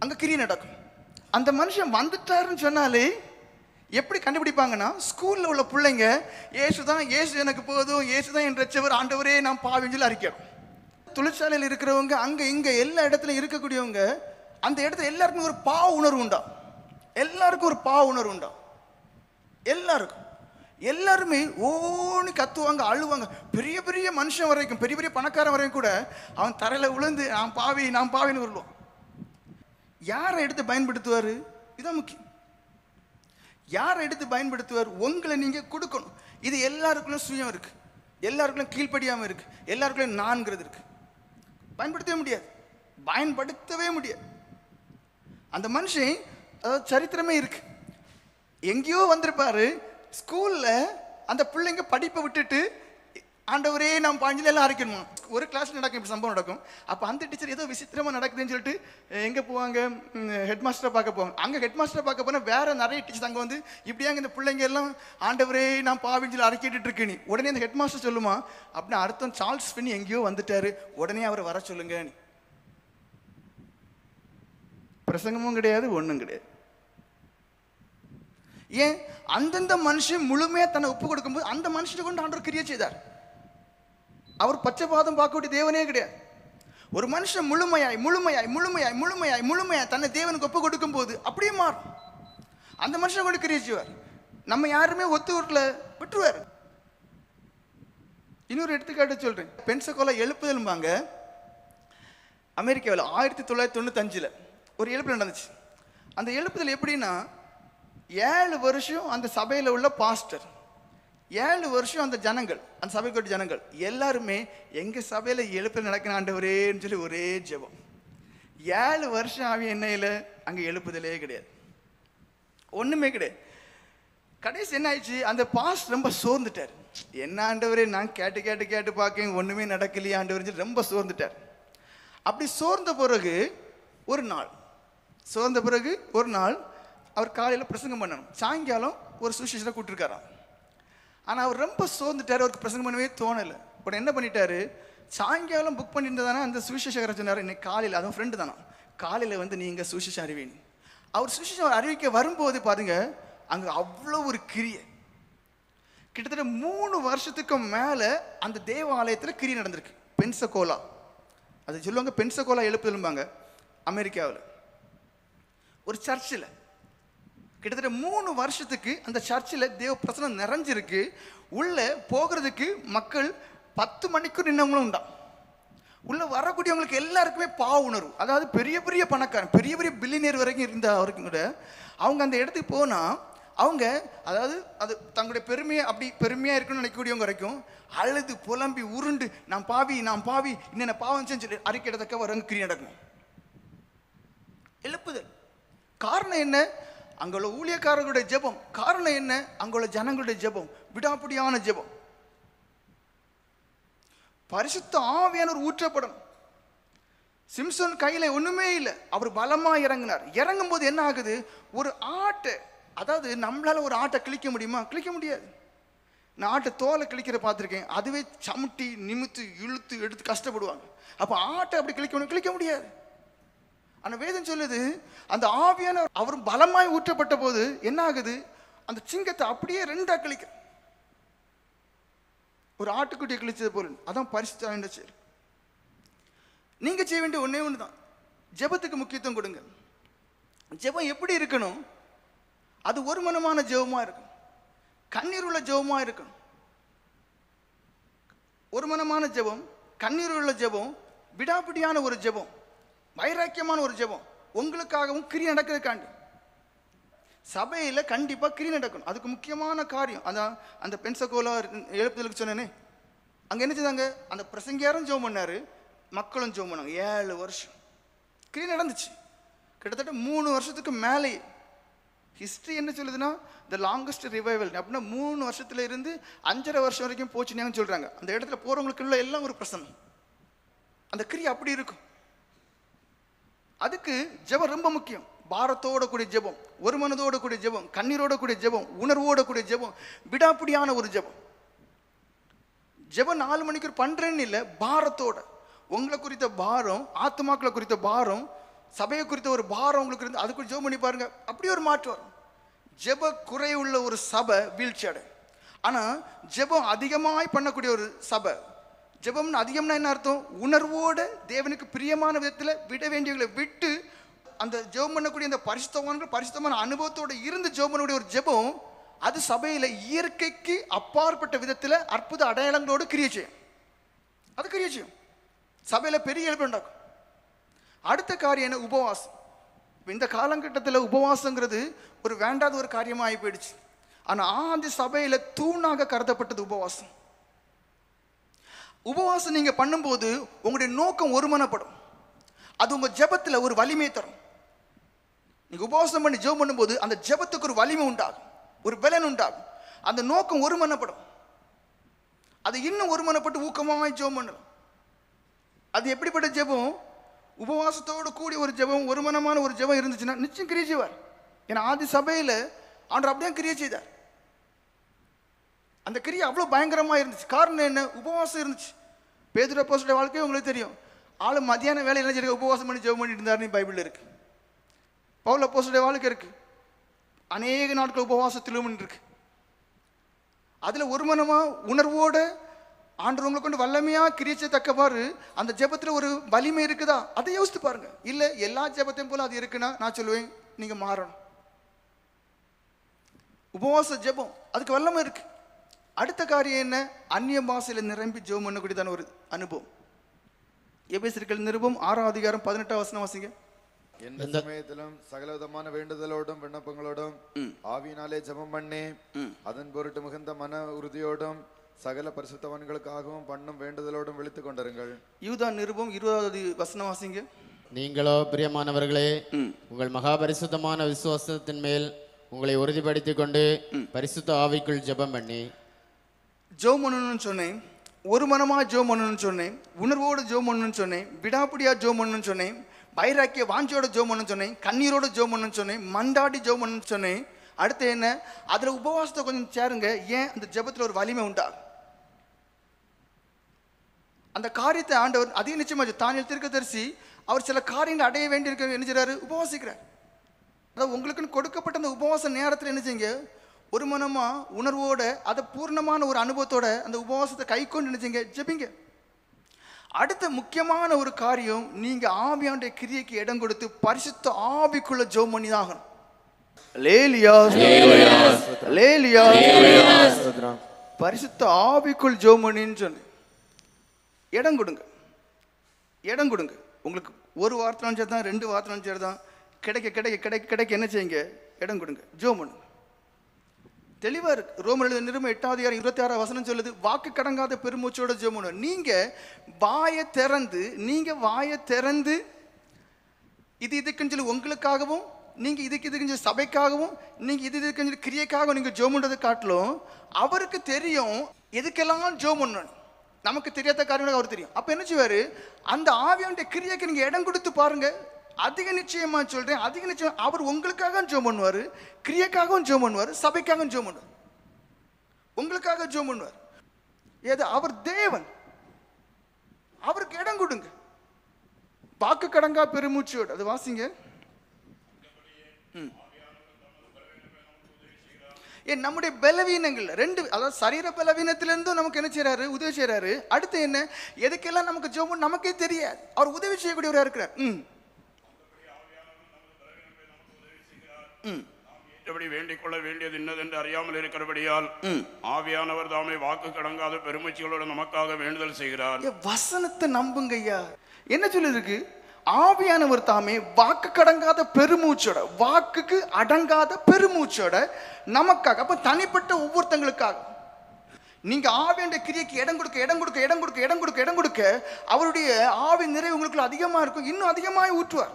அங்கே கிரியை நடக்கும். அந்த மனுஷன் வந்துட்டாருன்னு சொன்னாலே எப்படி கண்டுபிடிப்பாங்கன்னா, ஸ்கூலில் உள்ள பிள்ளைங்க ஏசு எனக்கு போதும், ஏசு தான் என் ரட்சவர், ஆண்டவரே நான் பாவின்னு சொல்லி அறிக்கிறோம். தொழிற்சாலையில் இருக்கிறவங்க அங்கே இங்கே எல்லா இடத்துல இருக்கக்கூடியவங்க அந்த இடத்துல எல்லாருக்குமே ஒரு பாவ உணர்வு உண்டா, எல்லாருக்கும் ஒரு பாவ உணர்வு உண்டா, எல்லாருமே ஓன்னு கத்துவாங்க, அழுவாங்க. பெரிய பெரிய மனுஷன் வரைக்கும், பெரிய பெரிய பணக்காரன் வரைக்கும் கூட அவன் தரையில் விழுந்து நான் பாவின்னு வருவான். யாரை எடுத்து பயன்படுத்துவார்? இதுதான் முக்கியம். யார் எடுத்து பயன்படுத்துவார்? உங்களை நீங்க கொடுக்கணும். இது எல்லாருக்குள்ளும் சுயம் இருக்கு, எல்லாருக்குள்ளும் கீழ்ப்படியாம இருக்கு, எல்லாருக்குள்ளும் நான்கிறது இருக்கு. பயன்படுத்தவே முடியாது, பயன்படுத்தவே முடியாது. அந்த மனுஷன் அதாவது சரித்திரமே இருக்கு. எங்கேயோ வந்திருப்பாரு, ஸ்கூல்ல அந்த பிள்ளைங்க படிப்பை விட்டுட்டு ஆண்டவரே நாம் பாஞ்சில எல்லாம் அரைக்கணுமா. ஒரு கிளாஸ்ல நடக்கும், இப்படி சம்பவம் நடக்கும். அப்போ அந்த டீச்சர் ஏதோ விசித்திரமா நடக்குதுன்னு சொல்லிட்டு எங்கே போவாங்க? ஹெட் மாஸ்டரை பார்க்க போவாங்க. அங்கே ஹெட் மாஸ்டரை பார்க்க போனால் வேற நிறைய டீச்சர் அங்கே வந்து இப்படியாங்க இந்த பிள்ளைங்க எல்லாம் ஆண்டவரே நான் பாவின்னு சொல்லி அரைக்கிட்டு இருக்கு. நீ உடனே அந்த ஹெட் மாஸ்டர் சொல்லுமா, அப்படின்னு அர்த்தம் சார்ல்ஸ் ஃபின்னி எங்கேயோ வந்துட்டாரு, உடனே அவரை வர சொல்லுங்க. பிரசங்கமும் கிடையாது, ஒன்றும் கிடையாது. ஏன்? அந்தந்த மனுஷன் முழுமையா தன்னை ஒப்பு கொடுக்கும்போது அந்த மனுஷனை கொண்டு ஆண்டவர் கிரியை செய்தார். அவர் பச்சைபாதம் பார்க்க வேண்டிய தேவனே கிடையாது. ஒரு மனுஷன் முழுமையாய் முழுமையாய் முழுமையாய் முழுமையாய் முழுமையாய் தன்னை தேவனுக்கு ஒப்பு கொடுக்கும் போது அப்படியே மாறும். அந்த மனுஷனை கொண்டு கிரியை செய்வார். நம்ம யாருமே ஒத்து ஊர்ல விட்டுருவார். இன்னொரு எடுத்துக்காட்டு சொல்றேன். பென்சகோலா எழுப்புதல்பாங்க. அமெரிக்காவில் 1995 ஒரு எழுப்புதல் நடந்துச்சு. அந்த எழுப்புதல் எப்படின்னா, 7 வருஷம் அந்த சபையில் உள்ள பாஸ்டர், 7 வருஷம் அந்த ஜனங்கள், அந்த சபைக்கு ஜனங்கள் எல்லாருமே எங்க சபையில எழுப்புதல் நடக்கிற ஆண்டவரேன்னு சொல்லி ஒரே ஜெபம். 7 வருஷம் ஆவி எண்ணெயில அங்க எழுப்புதலே கிடையாது, ஒண்ணுமே கிடையாது. கடைசி என்ன ஆயிடுச்சு? அந்த பாஸ்டர் ரொம்ப சோர்ந்துட்டார். என்ன ஆண்டவரே, நான் கேட்டு கேட்டு கேட்டு பார்க்க ஒண்ணுமே நடக்கலையே ஆண்டவர், ரொம்ப சோர்ந்துட்டார். அப்படி சோர்ந்த பிறகு ஒரு நாள் அவர் காலையில் பிரசங்கம் பண்ணணும், சாயங்காலம் ஒரு சுவிசேஷரை கூப்பிட்டுருக்காராம். ஆனால் அவர் ரொம்ப சோர்ந்துட்டார், அவருக்கு பிரசங்கம் பண்ணவே தோணலை. உடனே என்ன பண்ணிட்டாரு, சாயங்காலம் புக் பண்ணியிருந்ததானே அந்த சுவிசேஷகரை சொன்னார், இன்னைக்கு காலையில், அதுவும் ஃப்ரெண்டு தானே, காலையில் வந்து நீங்கள் சுவிசேஷம் அறிவிங்க. அவர் சுவிசேஷம் அறிவிக்க வரும்போது பாருங்க, அங்கே அவ்வளோ ஒரு கிரியை. கிட்டத்தட்ட 3 வருஷத்துக்கு மேலே அந்த தேவாலயத்தில் கிரியை நடந்திருக்கு. பென்சகோலா, அது சொல்லுவாங்க பென்சகோலா எழுப்புதல்பாங்க. அமெரிக்காவில் ஒரு சர்ச்சில் கிட்டத்தட்ட 3 வருஷத்துக்கு அந்த சர்ச்சில் தேவ பிரசனம் நிறைஞ்சிருக்கு. உள்ள போகிறதுக்கு மக்கள் 10 மணிக்கு நின்னவங்களும் உண்டா. உள்ள வரக்கூடியவங்களுக்கு எல்லாருக்குமே பாவ உணர்வு. அதாவது பெரிய பெரிய பணக்காரன், பெரிய பெரிய பில்லியனர் வரைக்கும் இருந்த வரைக்கும் கூட அவங்க அந்த இடத்துக்கு போனால் அவங்க அதாவது அது தங்களுடைய பெருமையை அப்படி பெருமையாக இருக்குன்னு நினைக்கக்கூடியவங்க வரைக்கும் அழுது புலம்பி உருண்டு நான் பாவி என்னென்ன பாவம் செஞ்சு அறிக்கையிடத்தக்க வரவங்க கிரி நடக்கணும். எழுப்புதல் காரணம் என்ன? அங்குள்ள ஊழியக்காரர்களுடைய ஜெபம். காரணம் என்ன? அங்குள்ள ஜனங்களுடைய ஜெபம், விடாப்பிடியான ஜெபம். பரிசுத்த ஆவியானவர் ஊற்றப்படணும். சிம்சன் கையில ஒண்ணுமே இல்லை, அவர் பலமா இறங்கினார். இறங்கும் போது என்ன ஆகுது? ஒரு ஆட்டை, அதாவது நம்மளால ஒரு ஆட்டை கிழிக்க முடியுமா? கிழிக்க முடியாது. நான் ஆட்டை தோலை கிழிக்கிற பார்த்துருக்கேன், அதுவே சமுட்டி நிமித்து இழுத்து எடுத்து கஷ்டப்படுவாங்க. அப்ப ஆட்டை அப்படி கிழிக்க முடியாது. ஆனா வேதம் சொல்லுது, அந்த ஆவியான அவர் பலமாய் ஊற்றப்பட்ட போது என்ன ஆகுது? அந்த சிங்கத்தை அப்படியே 2ஆ கிழிக்க, ஒரு ஆட்டுக்குட்டியை கிழிச்சது போல. அதான் பரிசுத்த ஆவியின் செயல். நீங்க செய்ய வேண்டிய ஒண்ணே ஒண்ணுதான், ஜெபத்துக்கு முக்கியத்துவம் கொடுங்க. ஜெபம் எப்படி இருக்கணும்? அது ஒரு மனமான ஜெபமா இருக்கணும், கண்ணீர் உள்ள ஜெபமா இருக்கணும். ஒரு மனமான ஜெபம், கண்ணீர் உள்ள ஜெபம், விடாப்பிடியான ஒரு ஜெபம், வைராக்கியமான ஒரு ஜெபம். உங்களுக்காகவும் கிரி நடக்கிறதுக்காண்டி சபையில கண்டிப்பா கிரி நடக்கணும். அதுக்கு முக்கியமான காரியம் அதான் அந்த பென்சகோலா எழுப்புதலுக்கு சொன்னேனே, அங்க என்ன செய்தாங்க? அந்த பிரசங்கியாரும் ஜெபம் பண்ணாரு, மக்களும் ஜெபம் பண்ணாங்க. 7 வருஷம் கிரி நடந்துச்சு. கிட்டத்தட்ட 3 வருஷத்துக்கு மேலே. ஹிஸ்டரி என்ன சொல்லுதுன்னா, த லாங்கஸ்ட் ரிவைவல் அப்படின்னா 3 வருஷத்துல இருந்து 5.5 வருஷம் வரைக்கும் போச்சுன்னு சொல்றாங்க. அந்த இடத்துல போறவங்களுக்குள்ள எல்லாம் ஒரு பிரசன்னம், அந்த கிரி அப்படி இருக்கும். அதுக்கு ஜெபம் ரொம்ப முக்கியம். பாரத்தோட கூடிய ஜெபம், ஒரு மனதோட கூடிய ஜெபம், கண்ணீரோட கூடிய ஜெபம், உணர்வோட கூடிய ஜெபம், விடாப்பிடியான ஒரு ஜெபம். ஜெபம் 4 மணிக்கு பண்றேன்னு இல்லை, பாரத்தோட. உங்களை குறித்த பாரம், ஆத்மாக்களை குறித்த பாரம், சபையை குறித்த ஒரு பாரம் உங்களுக்கு இருந்து அதுக்கு ஜெபம் பண்ணி பாருங்க, அப்படி ஒரு மாற்றம் வரும். ஜெப குறையுள்ள ஒரு சபை வீழ்ச்சி அடை. ஆனா ஜெபம் அதிகமாய் பண்ணக்கூடிய ஒரு சபை, ஜெபம்னு அதிகம்னா என்ன அர்த்தம்? உணர்வோட தேவனுக்கு பிரியமான விதத்துல விட வேண்டியவங்களை விட்டு அந்த ஜெபம் பண்ணக்கூடிய அந்த பரிசுத்தமான அனுபவத்தோட இருந்து ஜெபம் பண்ணக்கூடிய ஒரு ஜெபம், அது சபையில இயற்கைக்கு அப்பாற்பட்ட விதத்துல அற்புத அடையாளங்களோடு கிரியை செய்யும். அது கிரியை செய்யும், சபையில பெரிய எழுப்பு உண்டாக்கும். அடுத்த காரியம் என்ன? உபவாசம். இந்த காலகட்டத்தில் உபவாசங்கிறது ஒரு வேண்டாத ஒரு காரியமாக ஆகி போயிடுச்சு. ஆனால் ஆதி சபையில் தூணாக கருதப்பட்டது உபவாசம். உபவாசம் நீங்கள் பண்ணும்போது உங்களுடைய நோக்கம் ஒருமனப்படும். அது உங்கள் ஜெபத்தில் ஒரு வலிமை தரும். நீங்கள் உபவாசம் பண்ணி ஜெபம் பண்ணும்போது அந்த ஜெபத்துக்கு ஒரு வலிமை உண்டாகும், ஒரு பலன் உண்டாகும். அந்த நோக்கம் ஒருமனப்படும். அது இன்னும் ஒருமனப்பட்டு ஊக்கமாக ஜெபம் பண்ணலாம். அது எப்படிப்பட்ட ஜெபம்? உபவாசத்தோடு கூடிய ஒரு ஜெபம், ஒருமனமான ஒரு ஜெபம் இருந்துச்சுன்னா நிச்சயம் கிரியை செய்வார். ஏன்னா ஆதி சபையில் ஆண்டவர் அப்படியே கிரியை செய்தார். அந்த கிரியை அவ்வளோ பயங்கரமாக இருந்துச்சு. காரணம் என்ன? உபவாசம் இருந்துச்சு. பேதுரு அப்போஸ்தலருடைய வாழ்க்கையும் உங்களுக்கு தெரியும். ஆளு மத்தியான வேலை என்ன செய்ய உபவாசம் பண்ணி ஜெபம் பண்ணிட்டு இருந்தாருன்னு பைபிளில் இருக்கு. பவுல் அப்போஸ்தலருடைய வாழ்க்கை இருக்கு, அநேக நாட்கள் உபவாசத்திலும் இருக்கு. அதில் ஒருமனமாக உணர்வோட ஆண்டவர் உங்களை கொண்டு வல்லமையாக கிரியை தக்கவாறு அந்த ஜெபத்தில் ஒரு வலிமை இருக்குதா? அதை யோசித்து பாருங்க. இல்லை எல்லா ஜெபத்தையும் போல அது இருக்குன்னா நான் சொல்லுவேன் நீங்கள் மாறணும். உபவாச ஜெபம் அதுக்கு வல்லமை இருக்கு. அடுத்த காரியம் என்ன? அந்நிய பாஷையில் நிரம்பி ஜெபம் பண்ணக்கூடியதான ஒரு அனுபவம். எபேசியர்கள் நிருபம் 6ஆம் அதிகாரம் 18ஆம் வசனம் வாசிங்க. எந்த சமயத்திலும் சகலவிதமான வேண்டுதலோடும் விண்ணப்பங்களோடும் ஆவியினாலே ஜெபம் பண்ணி அதன் பொருட்டு மிகுந்த மன உறுதியோடும் சகல பரிசுத்தவான்களுக்காகவும் பண்ணும் வேண்டுதலோடும் விழித்துக் கொண்டிருங்கள். யூதா நிருபம் 20ஆவது வசனம் வாசிங்க. நீங்களோ பிரியமானவர்களே, உங்கள் மகா பரிசுத்தமான விசுவாசத்தின் மேல் உங்களை உறுதிப்படுத்திக் கொண்டு பரிசுத்த ஆவிக்குள் ஜெபம் பண்ணி. ஜெபம் பண்ணணும்னு சொன்னேன், ஒரு மனமாக ஜெபம் பண்ணணும்னு சொன்னேன், உணர்வோடு ஜெபம் பண்ணணும்னு சொன்னேன், விடாப்பிடியாக ஜெபம் பண்ணணும்னு சொன்னேன், வைராக்கிய வாஞ்சியோட ஜெபம் பண்ணணும்னு சொன்னேன், கண்ணீரோட ஜெபம் பண்ணணும்னு சொன்னேன், மண்டாடி ஜெபம் பண்ணணும்னு சொன்னேன். அடுத்து என்ன? அதில் உபவாசத்தை கொஞ்சம் சேருங்க. ஏன்? அந்த ஜெபத்தில் ஒரு வலிமை உண்டாகும். அந்த காரியத்தை ஆண்டவர் அதிக நிச்சயமாக தானியேல் தீர்க்கதரிசி அவர் சில காரியங்களை அடைய வேண்டியிருக்க என்ன செய்றாரு? உபவாசிக்கிறார். அதாவது உங்களுக்குன்னு கொடுக்கப்பட்ட அந்த உபவாச நேரத்தில் என்ன செய்யுங்க? ஒரு மனமாக உணர்வோட அதை பூர்ணமான ஒரு அனுபவத்தோட அந்த உபவாசத்தை கை கொண்டு என்ன செய்யுங்க? ஜெபிங்க. அடுத்த முக்கியமான ஒரு காரியம், நீங்க ஆவியானுடைய கிரியைக்கு இடம் கொடுத்து பரிசுத்த ஆவிக்குள்ள ஜெபம் பண்ணி தான் ஆகணும். பரிசுத்த ஆவிக்குள் ஜெபம் பண்ணின்னு சொன்னேன். இடம் கொடுங்க, இடம் கொடுங்க. உங்களுக்கு ஒரு வார்த்தை சரி தான், 2 வார்த்தை சரி தான், கிடைக்க கிடைக்க கிடைக்க கிடைக்க என்ன செய்யுங்க? இடம் கொடுங்க, ஜெபம் பண்ணுங்க. தெளிவா இருக்கு. ரோமர் நிருபம் 8ஆம் அதிகாரம் 26ஆம் வசனம் சொல்லுது, வாக்கு கடங்காத பெருமூச்சோட ஜெபம் பண்ணுங்க. நீங்க வாயை திறந்து இது இதுக்குன்னு சொல்லி உங்களுக்காகவும், நீங்க இதுக்குன்னு சொல்லி சபைக்காகவும், நீங்க இதுக்குன்னு சொல்லி கிரியைக்காகவும் நீங்க ஜெபம் பண்றது காட்டிலும் அவருக்கு தெரியும் எதுக்கெல்லாம் ஜெபம் பண்ணணும். நமக்கு தெரியாத காரியங்கள் அவர் தெரியும். அப்ப என்ன செய்வாரு? அந்த ஆவியானுடைய கிரியைக்கு நீங்க இடம் கொடுத்து பாருங்க. அதிக நிச்சயமா சொல்றேன், அதிக நிச்சயம் அவர் உங்களுக்காக ஜெபம் பண்ணுவாரு, கிரியைக்காகவும் ஜெபம் பண்ணுவாரு, சபைக்காகவும் ஜெபம் பண்ணுவார், உங்களுக்காக ஜெபம் பண்ணுவார். ஏது? அவர் தேவன். அவருக்கு இடம் கொடுங்க. வாக்கு கடங்கா பெருமூச்சோடு அது வாசிங்க. நம்முடைய பலவீனங்கள் 2, அதாவது சரீர பலவீனத்திலிருந்தும் நமக்கு என்ன செய்யறாரு? உதவி செய்யறாரு. அடுத்து என்ன? எதுக்கெல்லாம் நமக்கு ஜெபம் நமக்கே தெரியாது, அவர் உதவி செய்யக்கூடியவராக இருக்கிறார். எப்படி வேண்டிக் கொள்ள வேண்டியது இன்னதென்று அறியாமல் இருக்கிறபடியால் ஆவியானவர் தாமே வாக்கு கடங்காத பெருமூச்சுகளோடு நமக்காக வேண்டுதல் செய்கிறார். வசனத்தை நம்புங்க ஐயா. என்ன சொல்லிருக்கு? ஆவியானவர் தாமே வாக்கு கடங்காத பெருமூச்சோட, வாக்குக்கு அடங்காத பெருமூச்சோட நமக்காக, அப்ப தனிப்பட்ட ஒவ்வொருத்தங்களுக்காக நீங்க ஆவியானுடைய கிரியைக்கு இடம் கொடுக்க இடம் கொடுக்க இடம் கொடுக்க இடம் கொடுக்க இடம் கொடுக்க அவருடைய ஆவி நிறைவு உங்களுக்குள்ள அதிகமா இருக்கும், இன்னும் அதிகமாக ஊற்றுவார்.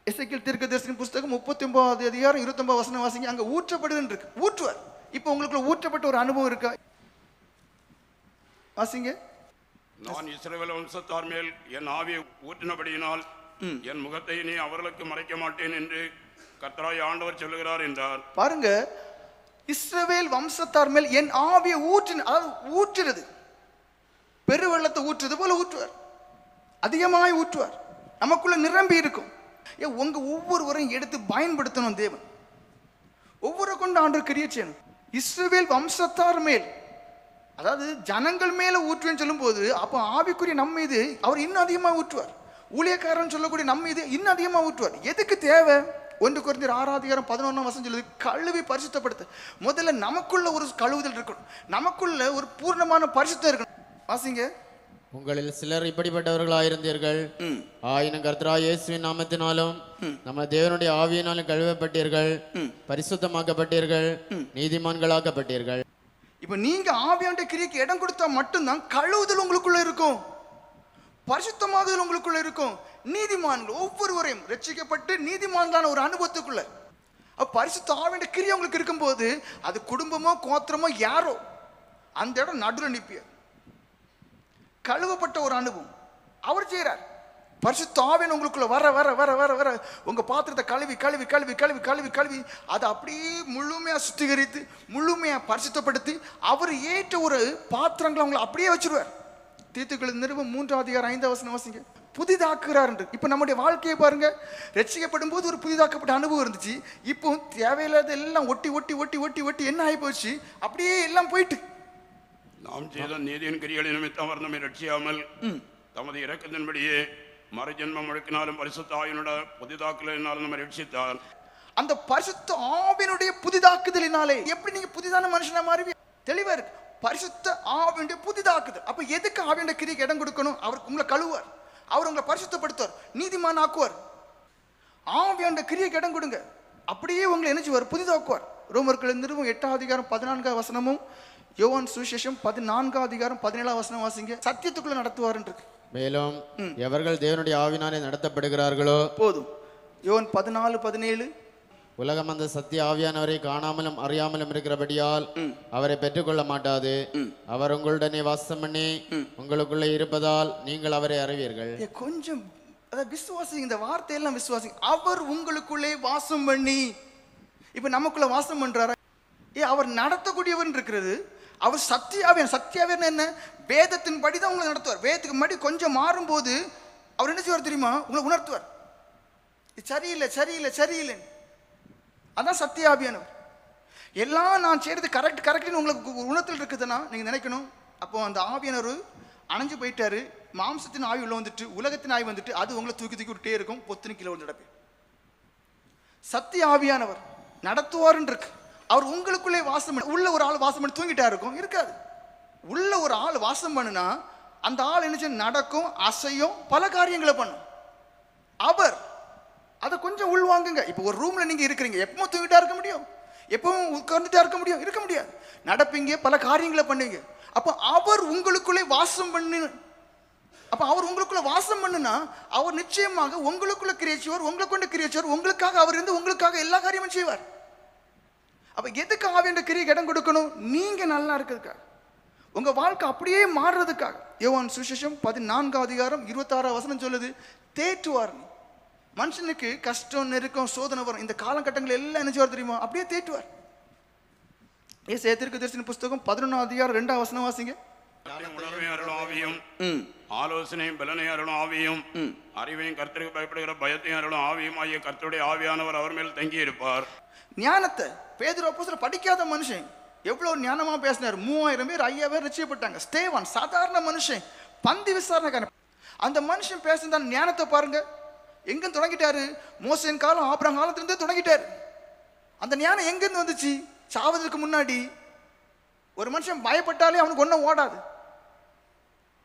எசேக்கியேல் தீர்க்கதரிசியின் புத்தகம் 39ஆம் அதிகாரம் 29ஆம் வசனம் வாசிங்க. அங்க ஊற்றப்படுதுன்னு இருக்கு, ஊற்றுவார். இப்போ உங்களுக்குள்ள ஊற்றப்பட்ட ஒரு அனுபவம் இருக்கா? வாசிங்க. நான் இஸ்ரவேல் வம்சத்தார் மேல் என் ஆவியை ஊற்றினபடியினால் என் முகத்தை நீ அவர்களுக்கு மறைக்க மாட்டேன் என்று கர்த்தராகிய ஆண்டவர் சொல்லுகிறார் என்றார். பாருங்க, இஸ்ரவேல் வம்சத்தார் மேல் என் ஆவியை ஊற்றுறது, பெருவெள்ளத்தை ஊற்றுறது போல ஊற்றுவார், அதிகமாய் ஊற்றுவார், நமக்குள்ள நிரம்பி இருக்கும். உங்க ஒவ்வொருவரையும் எடுத்து பயன்படுத்தணும் தேவன். ஒவ்வொரு கொண்டு ஆண்டவர் கிரியை செய்யணும். இஸ்ரவேல் வம்சத்தார் மேல், அதாவது ஜனங்கள் மேல ஊற்றுவேன்னு சொல்லும் போது அப்போ ஆவிக்குரிய நம்ம மீது அவர் இன்னும் அதிகமாக ஊற்றுவார். ஊழியக்காரன் சொல்லக்கூடிய நம்ம மீது இன்னும் அதிகமாக ஊற்றுவார். எதுக்கு தேவை? 1 கொரிந்தியர் 6ஆம் அதிகாரம் 11ஆம் வசனம் சொல்லுது, கழுவி பரிசுத்தப்படுத்த. முதல்ல நமக்குள்ள ஒரு கழுவுதல் இருக்கணும், நமக்குள்ள ஒரு பூர்ணமான பரிசுத்தம் இருக்கணும். வாசிங்க. உங்களில் சிலர் இப்படிப்பட்டவர்களாயிருந்தீர்கள். ஆயினும் கர்த்தராகிய இயேசுவின் நாமத்தினாலும் நம்ம தேவனுடைய ஆவியினாலும் கழுவப்பட்டீர்கள், பரிசுத்தமாக்கப்பட்டீர்கள், நீதிமான்களாக்கப்பட்டீர்கள். இப்ப நீங்க ஆவியானுடைய கிரியைக்கு இடம் கொடுத்தா மட்டும்தான் கழுவுதல் உங்களுக்குள்ள இருக்கும், பரிசுத்தமாகுதல் உங்களுக்குள்ள இருக்கும். நீதிமான்கள் ஒவ்வொருவரையும் ரட்சிக்கப்பட்டு நீதிமான்களான ஒரு அனுபவத்துக்குள்ள பரிசுத்த ஆவியானுடைய கிரியை உங்களுக்கு இருக்கும்போது, அது குடும்பமோ கோத்திரமோ யாரோ அந்த இடம் நடுவில் நிற்பிய கழுவப்பட்ட ஒரு அனுபவம் அவர் செய்கிறார். பரிசுத்த ஆவியானவர் உங்களுக்குள்ள வர வர வர வர வர உங்க பாத்திரத்தை கழுவி கழுவி கழுவி கழுவி கழுவி கழுவி அதை அப்படியே முழுமையா சுத்திகரித்து முழுமையா பரிசுத்தப்படுத்தி அவர் ஏற்ற ஒரு பாத்திரங்களை அவங்களை அப்படியே வச்சிருவார். தீத்துக்கள் நிருபம் 3:5 வாசிங்க. புதிதாக்குறார் என்று. இப்ப நம்முடைய வாழ்க்கையை பாருங்க, ரட்சிக்கப்படும் போது ஒரு புதிதாக்கப்பட்ட அனுபவம் இருந்துச்சு. இப்போ தேவையில்லாத எல்லாம் ஒட்டி ஒட்டி ஒட்டி ஒட்டி ஒட்டி என்ன ஆகி போச்சு, அப்படியே எல்லாம் போயிட்டு. நாம் செய்த நீதியின் கிரிகளை நிமித்தம் அவர் நம்மை ரட்சியாமல் தமது இரக்கத்தின்படியே மறுஜென்மம் முழக்கினாலும் பரிசுத்த ஆவியினுடைய புதிதாக்குதலினாலும் நம்ம ரட்சித்தார். அந்த பரிசுத்த ஆவியினுடைய புதிதாக்குதலினாலே எப்படி நீங்க புதிதான மனுஷனா மாறுவீங்க? தெளிவா இருக்கு. பரிசுத்த ஆவியுடைய புதிதாக்குதல். அப்ப எதுக்கு ஆவியுடைய கிரிக்கு இடம் கொடுக்கணும்? அவர் உங்களை கழுவார், அவர் உங்களை பரிசுத்தப்படுத்துவார், நீதிமான் ஆக்குவார். ஆவியுடைய கிரிக்கு இடம் கொடுங்க, அப்படியே உங்களை என்ன செய்வார்? புதிதாக்குவார். ரோமர்கள் நிருபம் 8:14 யோவான் சுவிசேஷம் 14:17 வாசிங்க. சத்தியத்துக்குள்ள நடத்துவார் என்று. மேலும் எவர்கள் தேவனுடைய ஆவினாலே நடத்தப்படுகிறார்களோ போதும். யோவான் 14:17 உலகம் அந்த சத்திய ஆவியானவரை காணாமலும் அறியாமலும் இருக்கிறபடியால் அவரை பெற்றுக்கொள்ள மாட்டாது. அவர் உங்களுடனே வாசம் பண்ணி உங்களுக்குள்ளே இருப்பதால் நீங்கள் அவரை அறிவீர்கள். கொஞ்சம் விசுவாசி, இந்த வார்த்தையெல்லாம் விசுவாசி. அவர் உங்களுக்குள்ளே வாசம் பண்ணி, இப்ப நமக்குள்ள வாசம் பண்றாரா? அவர் நடத்தக்கூடியவர் இருக்கிறது. அவர் சத்தியாவியன். சத்தியாவியன் என்ன? வேதத்தின் படிதான் உங்களை நடத்துவார். வேதத்துக்கு முன்னாடி கொஞ்சம் மாறும் போது அவர் என்ன செய்வார் தெரியுமா? உங்களை உணர்த்துவார், சரியில்லை சரியில்லை சரியில்லை. அதான் சத்தியாவியானவர். எல்லாம் நான் செய்யறது கரெக்ட் கரெக்ட்னு உங்களுக்கு உணர்த்தல் இருக்குதுன்னா நீங்க நினைக்கணும், அப்போ அந்த ஆவியானவர் அணைஞ்சு போயிட்டாரு, மாம்சத்தின் ஆவி உள்ள வந்துட்டு உலகத்தின் ஆவி வந்துட்டு அது உங்களை தூக்கி தூக்கி விட்டே இருக்கும், பொத்துன்னு கீழே வந்து நடப்பேன். சத்திய ஆவியானவர் நடத்துவாருன்னு இருக்கு. அவர் உங்களுக்குள்ளே வாசம் பண்ண, உள்ள ஒரு ஆள் வாசம் பண்ணி தூங்கிட்டா இருக்கும் இருக்காது. உள்ள ஒரு ஆள் வாசம் பண்ணுனா அந்த ஆள் என்ன செய்யும்? நடக்கும், அசையும், பல காரியங்களை பண்ணும். அவர் அதை கொஞ்சம் உள்வாங்குங்க. இப்போ ஒரு ரூம்ல நீங்க இருக்கிறீங்க, எப்பவும் தூங்கிட்டா இருக்க முடியும்? எப்பவும் உட்கார்ந்துட்டா இருக்க முடியும்? இருக்க முடியாது. நடப்பீங்க, பல காரியங்களை பண்ணுவீங்க. அப்ப அவர் உங்களுக்குள்ளே வாசம் பண்ணு. அப்ப அவர் உங்களுக்குள்ள வாசம் பண்ணுனா அவர் நிச்சயமாக உங்களுக்குள்ள கிரியேச்சுவார், உங்களை கொண்டு கிரியேச்சுவார், உங்களுக்காக அவர் இருந்து உங்களுக்காக எல்லா காரியமும் செய்வார். அப்ப எதுக்கு ஆவியானவர் கிரியை இடம் கொடுக்கணும்? நீங்க நல்லா இருக்கிறதுக்காக, உங்க வாழ்க்கை அப்படியே மாறுறதுக்காக. யோவான் சுவிசேஷம் 14:26 சொல்லுது, தேற்றுவார். மனுஷனுக்கு கஷ்டம், நெருக்கம், சோதனை வரும். இந்த காலகட்டங்கள் எல்லாம் என்ன செய்வார் தெரியுமா? அப்படியே தேற்றுவார். ஏசாயா தீர்க்கதரிசியின் புத்தகம் 11:2 வாசிங்க. உணர்வை அருளும் ஆவியும் ஆலோசனையும் பலனை அருளும் ஆவியும் அறிவையும் கர்த்தருக்கு பயப்படுகிற பயத்தையும் அருளும் ஆவியும் ஆகிய கர்த்தருடைய ஆவியானவர் அவர் மேல் தங்கி இருப்பார். ஞானத்தை பேதுரு அப்போஸ்தலர் படிக்காத மனுஷன் எவ்வளவு ஞானமா பேசினார். 3000 பேர் 5000 பேர் ரட்சிக்கப்பட்டாங்க. ஸ்தேவான் சாதாரண மனுஷன், பந்தி விசாரணை. அந்த மனுஷன் பேசுன ஞானத்தை பாருங்க, எங்க தொடங்கிட்டாரு? மோசேன் காலம், ஆபிரகாம் காலத்திலிருந்தே தொடங்கிட்டாரு. அந்த ஞானம் எங்கிருந்து வந்துச்சு? சாவதற்கு முன்னாடி ஒரு மனுஷன் பயப்பட்டாலே அவனுக்கு ஒன்றும் ஓடாது.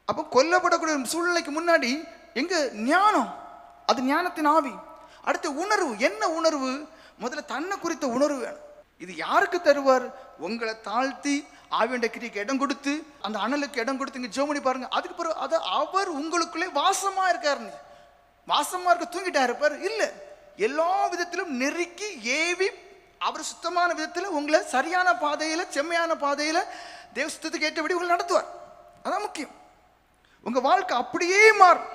அப்போ கொல்லப்படக்கூடிய சூழ்நிலைக்கு முன்னாடி எங்க ஞானம்? அது ஞானத்தின் ஆவி. அடுத்து உணர்வு. என்ன உணர்வு? முதல்ல தன்னை குறித்த உணர்வு வேணும். இது யாருக்கு தருவார்? உங்களை தாழ்த்தி ஆவியானவர் கிரியைக்கு இடம் கொடுத்து அந்த அனலுக்கு இடம் கொடுத்து இங்க ஜெபம் பண்ணி பாருங்க. அதுக்கு பிறகு அது அவர் உங்களுக்குள்ளே வாசமா இருக்காரு. வாசமா இருக்க தூங்கிட்டா இருப்பார் இல்ல, எல்லா விதத்திலும் நெருக்கி ஏவி அவர் சுத்தமான விதத்தில் உங்களை சரியான பாதையில, செம்மையான பாதையில தேவ சுத்தத்துக்கு ஏற்றபடி உங்களை நடத்துவார். அதான் முக்கியம். உங்க வாழ்க்கை அப்படியே மாறும்.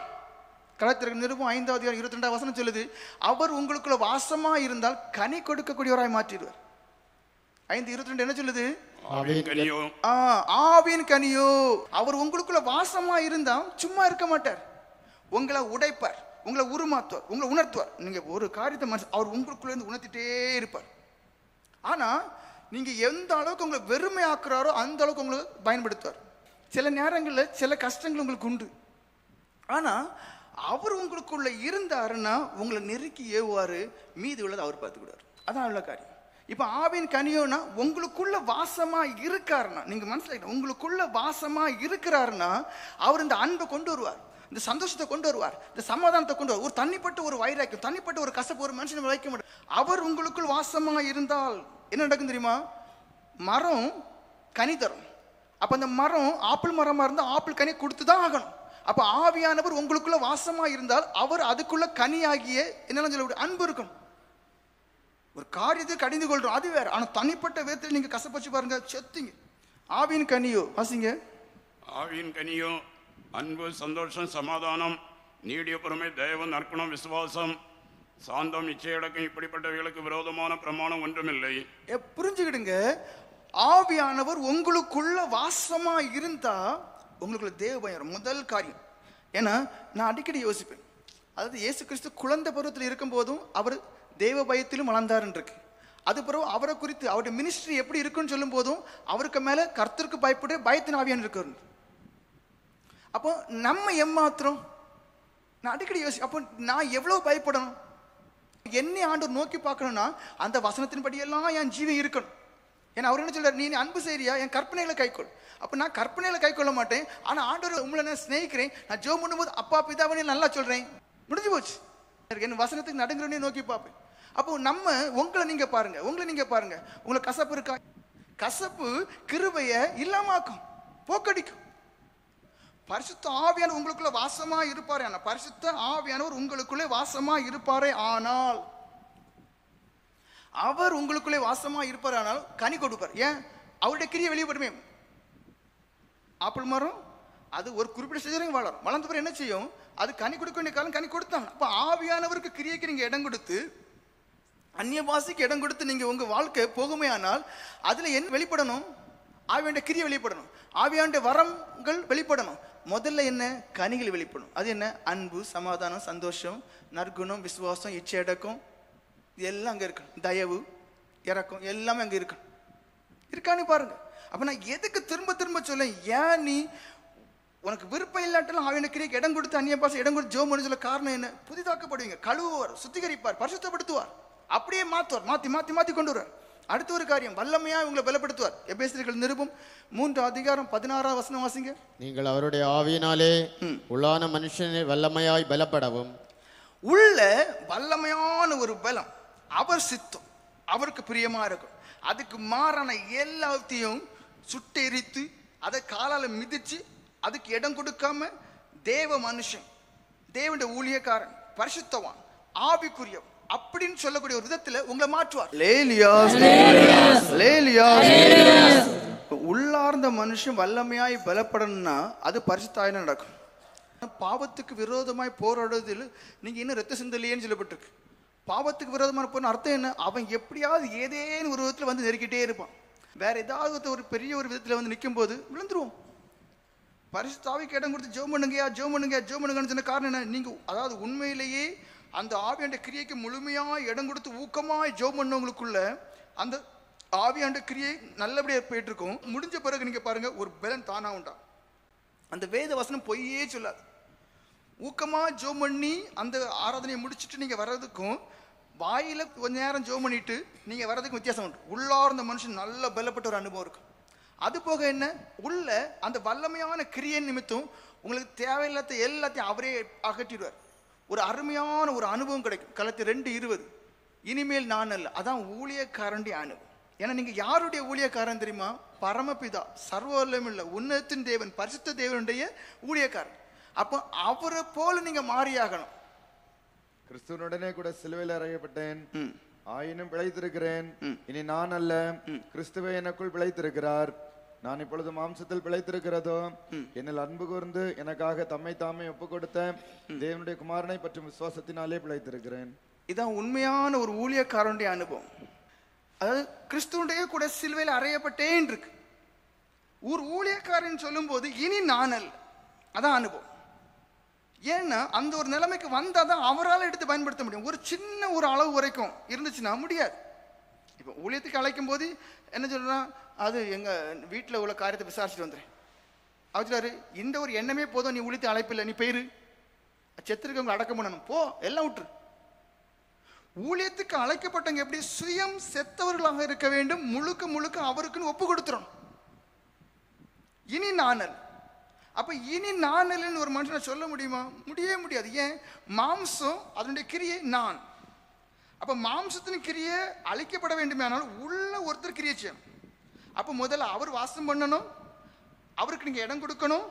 கலாத்திரர்கள் நிருபம் 5:22 சொல்லுது, அவர் உங்களுக்குள்ள வாசமா இருந்தால் கனி கொடுக்கக்கூடியவராய் மாற்றிடுவார். 5:22 என்ன சொல்லுது? ஆவியின் கனியோ. அவர் உங்களுக்குள்ள வாசமா இருந்தா சும்மா இருக்க மாட்டார், உங்களை உடைப்பார், உங்களை உருமாத்துவார், உங்களை உணர்த்துவார். நீங்க ஒரு காரியத்தை அவர் உங்களுக்குள்ள இருந்து உணர்த்திட்டே இருப்பார். ஆனா நீங்க எந்த அளவுக்கு உங்களை வெறுமையாக்குறாரோ அந்த அளவுக்கு உங்களை பயன்படுத்துவார். சில நேரங்களில் சில கஷ்டங்கள் உங்களுக்கு உண்டு. ஆனா அவர் உங்களுக்குள்ள இருந்தாருன்னா உங்களை நெருக்கி ஏவுவாரு, மீதி உள்ளதை அவர் பார்த்துக்கிடுவார். அதான் உள்ள காரியம். இப்ப ஆவியின் கனியோன்னா உங்களுக்குள்ள வாசமா இருக்காருன்னா, நீங்க மனசுல உங்களுக்குள்ள வாசமா இருக்கிறாருன்னா அவர் இந்த அன்பை கொண்டு வருவார், இந்த சந்தோஷத்தை கொண்டு வருவார், இந்த சமாதானத்தை கொண்டு வருவார். ஒரு தனிப்பட்ட ஒரு வைராக்கியம், தனிப்பட்ட ஒரு கசப்பு ஒரு மனுஷனை வைக்க முடியும். அவர் உங்களுக்குள் வாசமா இருந்தால் என்ன நடக்கும் தெரியுமா? மரம் கனி தரும். அப்ப அந்த மரம் ஆப்பிள் மரமா இருந்தால் ஆப்பிள் கனி கொடுத்துதான் ஆகணும். அப்ப ஆவியானவர் உங்களுக்குள்ள வாசமா இருந்தால் அவர் அதுக்குள்ள கனியாகிய என்னெல்லாம் சொல்ல அன்பு இருக்கும். ஒரு காரியத்தை கடிந்து கொள்றோம் அது வேற, ஆனா தனிப்பட்ட விதத்தில் நீங்க கசப்பச்சு பாருங்க, செத்தீங்க. ஆவியின் கனியோ வாசிங்க. ஆவியின் கனியோ அன்பு, சந்தோஷம், சமாதானம், நீடிய பொறுமை, தயவு, நற்குணம், விசுவாசம், சாந்தம், இச்சையடக்கம், இப்படிப்பட்டவைகளுக்கு விரோதமான பிரமாணம் ஒன்றுமில்லை. புரிஞ்சுக்கிடுங்க, ஆவியானவர் உங்களுக்குள்ள வாசமா இருந்தா உங்களுக்குள்ள தேவ பயம் முதல் காரியம். ஏன்னா நான் அடிக்கடி யோசிப்பேன், அதாவது இயேசு கிறிஸ்து குழந்தை பருவத்தில் இருக்கும் போதும் அவர் தேவ பயத்திலும் வளர்ந்தாருன்னு இருக்கு. அது பிறகு அவரை குறித்து அவருடைய மினிஸ்ட்ரி எப்படி இருக்குன்னு சொல்லும் போதும் அவருக்கு மேல கர்த்தருக்கு பயப்படு பயத்தின் ஆவியான் இருக்காரு. அப்போ நம்ம எம்மாத்திரம், நான் அடிக்கடி அப்போ நான் எவ்வளவு பயப்படணும்? என்னை ஆண்டவர் நோக்கி பார்க்கணும்னா அந்த வசனத்தின்படி எல்லாம் என் ஜீவன் இருக்கணும். ஏன்னா அவர் என்ன சொல்றாரு, நீ அன்பு செய்யறியா, என் கற்பனைகளை கைக்கொள். அப்ப நான் கற்பனைகளை கை கொள்ள மாட்டேன், ஆனா ஆண்டவர் உங்களை நான் ஸ்நேகிக்கிறேன். நான் ஜெபம் பண்ணும்போது அப்பா பிதாவனே நல்லா சொல்றேன், முடிஞ்சு போச்சு. என் வசனத்துக்கு நடுங்கிறனே நோக்கி பார்ப்பேன். அப்போ நம்ம உங்களை நீங்க பாருங்க, உங்களுக்கு கசப்பு இருக்கா? கசப்பு கிருபைய இல்லாமாக்கும், போக்கடிக்கும். பரிசுத்த ஆவியானவர் உங்களுக்குள்ள வாசமா இருப்பாரே, ஆனா பரிசுத்த ஆவியானவர் உங்களுக்குள்ளே வாசமா இருப்பாரே ஆனால், அவர் உங்களுக்குள்ளே வாசமா இருப்பார் ஆனால் கனி கொடுப்பார். ஏன்? அவருடைய கிரியை வெளிப்படுமே. ஆப்பிள் மரம் அது ஒரு குறிப்பிட்ட ஸ்டேஜ் வளரும், வளர்ந்த பிறகு என்ன செய்யும், அது கனி கொடுக்க வேண்டிய காலம் கனி கொடுத்தாங்க. அப்ப ஆவியானவருக்கு கிரியைக்கு நீங்க இடம் கொடுத்து, அந்நிய பாஷைக்கு இடம் கொடுத்து நீங்க உங்க வாழ்க்கை போகுமே ஆனால் அதுல என்ன வெளிப்படணும்? ஆவியாண்ட கிரியை வெளிப்படணும், ஆவியாண்ட வரங்கள் வெளிப்படணும். முதல்ல என்ன? கனிகள் வெளிப்படும். அது என்ன? அன்பு, சமாதானம், சந்தோஷம், நற்குணம், விசுவாசம், இச்சையடக்கம், எல்லாம் அங்க இருக்கு. தயவு, இரக்கம் எல்லாமே அங்க இருக்கு. இருக்கான்னு பாருங்க. அப்ப நான் எதுக்கு திரும்ப திரும்ப சொல்ல, ஏன் நீ உனக்கு விருப்பம் இல்லாட்டாலும் ஆவியான கிரியைக்கு இடம் கொடுத்து அந்நிய பாஷை இடம் கொடுத்து ஜெபம் பண்ண சொல்ல காரணம் என்ன? புதிதாக்கப்படுவீங்க, கழுவுவார், சுத்திகரிப்பார், பரிசுத்தப்படுத்துவார், அப்படியே மாத்துவார், மாத்தி மாத்தி மாத்தி கொண்டு வருவார். அடுத்த ஒரு காரியம், வல்லமையா உங்களை பலப்படுத்துவார். எபேசியர்கள் நிருபம் 3:16 வாசிங்க. நீங்கள் அவருடைய ஆவியினாலே உள்ளான மனுஷனை வல்லமையாய் பலப்படவும். உள்ள வல்லமையான ஒரு பலம், அவர் சித்தம் அவருக்கு பிரியமா இருக்கும். அதுக்கு மாறான எல்லாத்தையும் சுட்டெரித்து அதை காலால மிதிச்சு அதுக்கு இடம் கொடுக்காம தேவ மனுஷன், தேவனுடைய ஊழியக்காரன், பரிசுத்தவான், ஆவிக்குரியவன் அப்படின்னு சொல்லக்கூடிய ஒரு விதத்துல உங்களை மாற்றுவார். உள்ளார்ந்த மனுஷன் வல்லமையாய் பலப்படணும்னா அது பரிசுத்தாயின நடக்கும். பாவத்துக்கு விரோதமாய் போராடுவதில் நீங்க இன்னும் ரத்த சிந்தலையேன்னு சொல்லப்பட்டிருக்கு. பாவத்துக்கு விரோதமான போன அர்த்தம் என்ன? அவன் எப்படியாவது ஏதேன்னு ஒரு விதத்துல வந்து நெருக்கிட்டே இருப்பான். வேற ஏதாவது ஒரு பெரிய ஒரு விதத்துல வந்து நிற்கும் போது விழுந்துருவோம். பரிசுத்தாவிக்கு இடம் கொடுத்து ஜெபம் பண்ணுங்கன்னு சொன்ன காரணம் என்ன? நீங்க அதாவது உண்மையிலேயே அந்த ஆவியாண்ட கிரியைக்கு முழுமையா இடம் கொடுத்து ஊக்கமாய் ஜெபம் பண்ணவங்களுக்குள்ள அந்த ஆவியாண்ட கிரியை நல்லபடியா போயிட்டு இருக்கும். முடிஞ்ச பிறகு நீங்க பாருங்க ஒரு பலன் தானா உண்டா. அந்த வேத வசனம் பொய்யே சொல்லாது. ஊக்கமா ஜெபம் பண்ணி அந்த ஆராதனையை முடிச்சுட்டு நீங்க வர்றதுக்கும் வாயில கொஞ்ச நேரம் ஜெபம் பண்ணிட்டு நீங்க வர்றதுக்கும் வித்தியாசம் உண்டு. உள்ளார்ந்த மனுஷன் நல்ல பலப்பட்ட ஒரு அனுபவம் இருக்கும். அது போக என்ன, உள்ள அந்த வல்லமையான கிரியை நிமித்தம் உங்களுக்கு தேவையில்லாத எல்லாத்தையும் அவரே அகற்றிடுவார். ஒரு அருமையான ஒரு அனுபவம் கிடைக்கும். கலாத்தியர் 2:20 இனிமேல் நான் அல்ல, அதான் ஊழியக்காரனுடைய அனுபவம். ஏன்னா நீங்க யாருடைய ஊழியக்காரன் தெரியுமா? பரமபிதா, சர்வவல்லமையுள்ள உன்னதத்தின் தேவன், பரிசுத்த தேவனுடைய ஊழியக்காரன். அப்போ அவரை போல நீங்க மாறியாகணும். கிறிஸ்துவனுடனே கூட சிலுவையில் அறையப்பட்டேன், ஆயினும் பிழைத்திருக்கிறேன். இனி நான் அல்ல, கிறிஸ்துவே எனக்குள் பிழைத்திருக்கிறார். நான் இப்பொழுது மாம்சத்தில் பிழைத்திருக்கிறதோ என்னில் அன்பு கூர்ந்து எனக்காக தம்மை தாமே ஒப்பு கொடுத்த தேவனுடைய குமாரனை பற்றும் விசுவாசத்தினாலே பிழைத்திருக்கிறேன். இதான் உண்மையான ஒரு ஊழியக்காரனுடைய அனுபவம். அதாவது கிறிஸ்துவனுடைய கூட சிலுவையில் அறையப்பட்டேன் இருக்கு. ஒரு ஊழியக்காரன் சொல்லும் போது இனி நான் அல்ல, அதான் அனுபவம். ஏன்னா அந்த ஒரு நிலைமைக்கு வந்தாதான் அவரால் எடுத்து பயன்படுத்த முடியும். ஒரு சின்ன ஒரு அளவு வரைக்கும் இருந்துச்சுன்னா முடியாது. இப்போ ஊழியத்துக்கு அழைக்கும் போது என்ன சொல்றா, அது எங்க வீட்டில் உள்ள காரியத்தை விசாரிச்சுட்டு வந்துடுறேன். அவர் சொல்றாரு, இந்த ஒரு எண்ணமே போதும், நீ ஊழியத்தை அழைப்பில்லை, நீ போயிரு, செத்துருக்கவங்க அடக்கம் பண்ணணும், போ, எல்லாம் விட்டுரு. ஊழியத்துக்கு அழைக்கப்பட்டவங்க எப்படி சுயம் செத்தவர்களாக இருக்க வேண்டும், முழுக்க முழுக்க அவருக்குன்னு ஒப்பு கொடுத்துறோம். இனி நானல். அப்ப இனி நானல்னு ஒரு மனுஷனை சொல்ல முடியுமா? முடியவே முடியாது. ஏன்? மாம்சம் அதனுடைய கிரியை நான். அப்ப மாம்சத்தின் கிரியை அழிக்கப்பட வேண்டுமே, ஆனால் உள்ள ஒருத்தர் கிரியை செய்யணும். அப்ப முதல்ல அவர் வாசம் பண்ணணும், அவருக்கு நீங்க இடம் கொடுக்கணும்,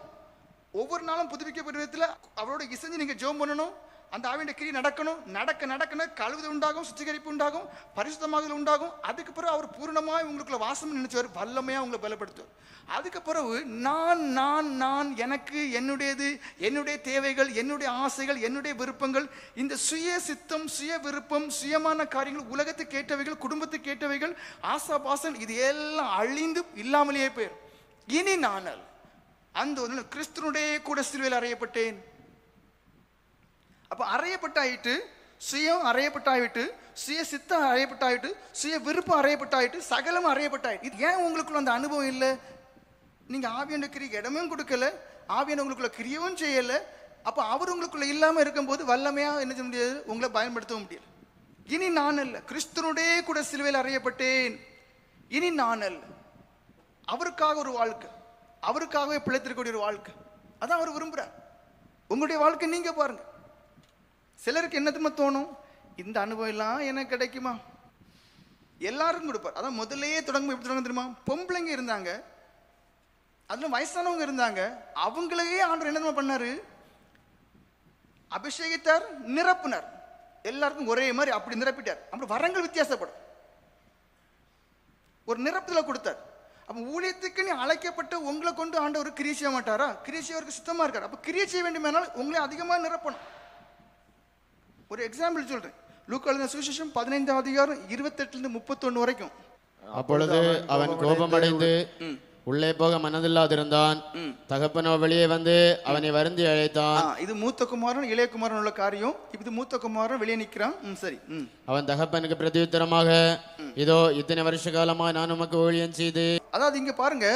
ஒவ்வொரு நாளும் புதுப்பிக்கப்படுற விதத்தில் அவரோட இசைஞ்சு நீங்க ஜெபம் பண்ணணும். அந்த ஆவியுடைய கிரியை நடக்கணும். நடக்க கழுவுதல் உண்டாகும், சுத்திகரிப்பு உண்டாகும், பரிசுத்தமாகுதல் உண்டாகும். அதுக்கு பிறகு அவர் பூர்ணமாய் உங்களுக்குள்ள வாசம் நினைச்சவர், வல்லமையா உங்களை பலப்படுத்துவார். அதுக்கு பிறகு நான் நான் நான் எனக்கு, என்னுடையது, என்னுடைய தேவைகள், என்னுடைய ஆசைகள், என்னுடைய விருப்பங்கள், இந்த சுய சித்தம், சுய விருப்பம், சுயமான காரியங்கள், உலகத்துக்கு கேட்டவைகள், குடும்பத்துக்கு கேட்டவைகள், ஆசா பாசம், இது எல்லாம் அழிந்து இல்லாமலேயே போயிடும். இனி நானல். அந்த ஒரு கிறிஸ்துனுடைய கூட சிலுவையில் அறையப்பட்டேன். அப்ப அறையப்பட்டாயிட்டு, சுயம் அறையப்பட்டாயிட்டு, சுய சித்தம் அறையப்பட்டாயிட்டு, சுய விருப்பம் அறையப்பட்டாயிட்டு, சகலம் அறையப்பட்டாயிட்டு. இது ஏன் உங்களுக்குள்ள அந்த அனுபவம் இல்லை? நீங்க ஆவியான கிரிக்கு இடமும் கொடுக்கல, ஆவியான உங்களுக்குள்ள கிரியவும் செய்யல. அப்ப அவர் உங்களுக்குள்ள இல்லாம இருக்கும்போது வல்லமையா என்ன செய்ய முடியாது? உங்களை பயன்படுத்தவும் முடியல. இனி நான் அல்ல, கிறிஸ்துனுடைய கூட சிலுவையில் அறையப்பட்டேன். இனி நான் அல்ல. அவருக்காக ஒரு வாழ்க்கை, அவருக்காகவே பிழைத்திருக்கக்கூடிய ஒரு வாழ்க்கை, அதான் அவர் விரும்புறார். உங்களுடைய வாழ்க்கை நீங்க பாருங்க. சிலருக்கு என்னதுமா தோணும், இந்த அனுபவம் எல்லாம் எனக்கு கிடைக்குமா? எல்லாருக்கும் கொடுப்பார். அதான் முதல்லயே தொடங்கும். எப்படி தொடங்க தெரியுமா? பொம்பளைங்க இருந்தாங்க, அதுல வயசானவங்க இருந்தாங்க, அவங்களையே ஆண்டவர் என்ன பண்ணாரு? அபிஷேகித்தார், நிரப்புனார். எல்லாருக்கும் ஒரே மாதிரி அப்படி நிரப்பிட்டார். அப்புறம் வரங்கள் வித்தியாசப்படும், ஒரு நிரப்புதல கொடுத்தார். அப்ப ஊழியத்துக்கு நீ அழைக்கப்பட்ட உங்களை கொண்டு ஆண்டவர் கிரியை செய்ய மாட்டாரா? கிரியை செய்வதற்கு சுத்தமா இருக்காரு. அப்ப கிரியை செய்ய வேண்டுமானால் உங்களை அதிகமா நிரப்பணும். ஒரு எக்ஸாம்பிள் சொல்றேன். லூக்கா எழுதின சுவிசேஷம் 15ஆம் அதிகாரம் 28-31 வரைக்கும். அப்பொழுது அவன் கோபமடைந்து உள்ளே போக மனதில்லாதிருந்தான். தகப்பனோ வெளியே வந்து அவனை வருந்தி அழைத்தான். இது மூத்த குமாரன் இளைய குமாரன் உள்ள காரியம். இது மூத்த குமாரன் வெளியே நிற்கிறான். சரி. அவன் தகப்பனுக்கு பிரதியுத்தரமாக, இதோ இத்தனை வருஷ காலமா நான் உமக்கு ஊழியம் செய்து. அதாவது இங்க பாருங்க,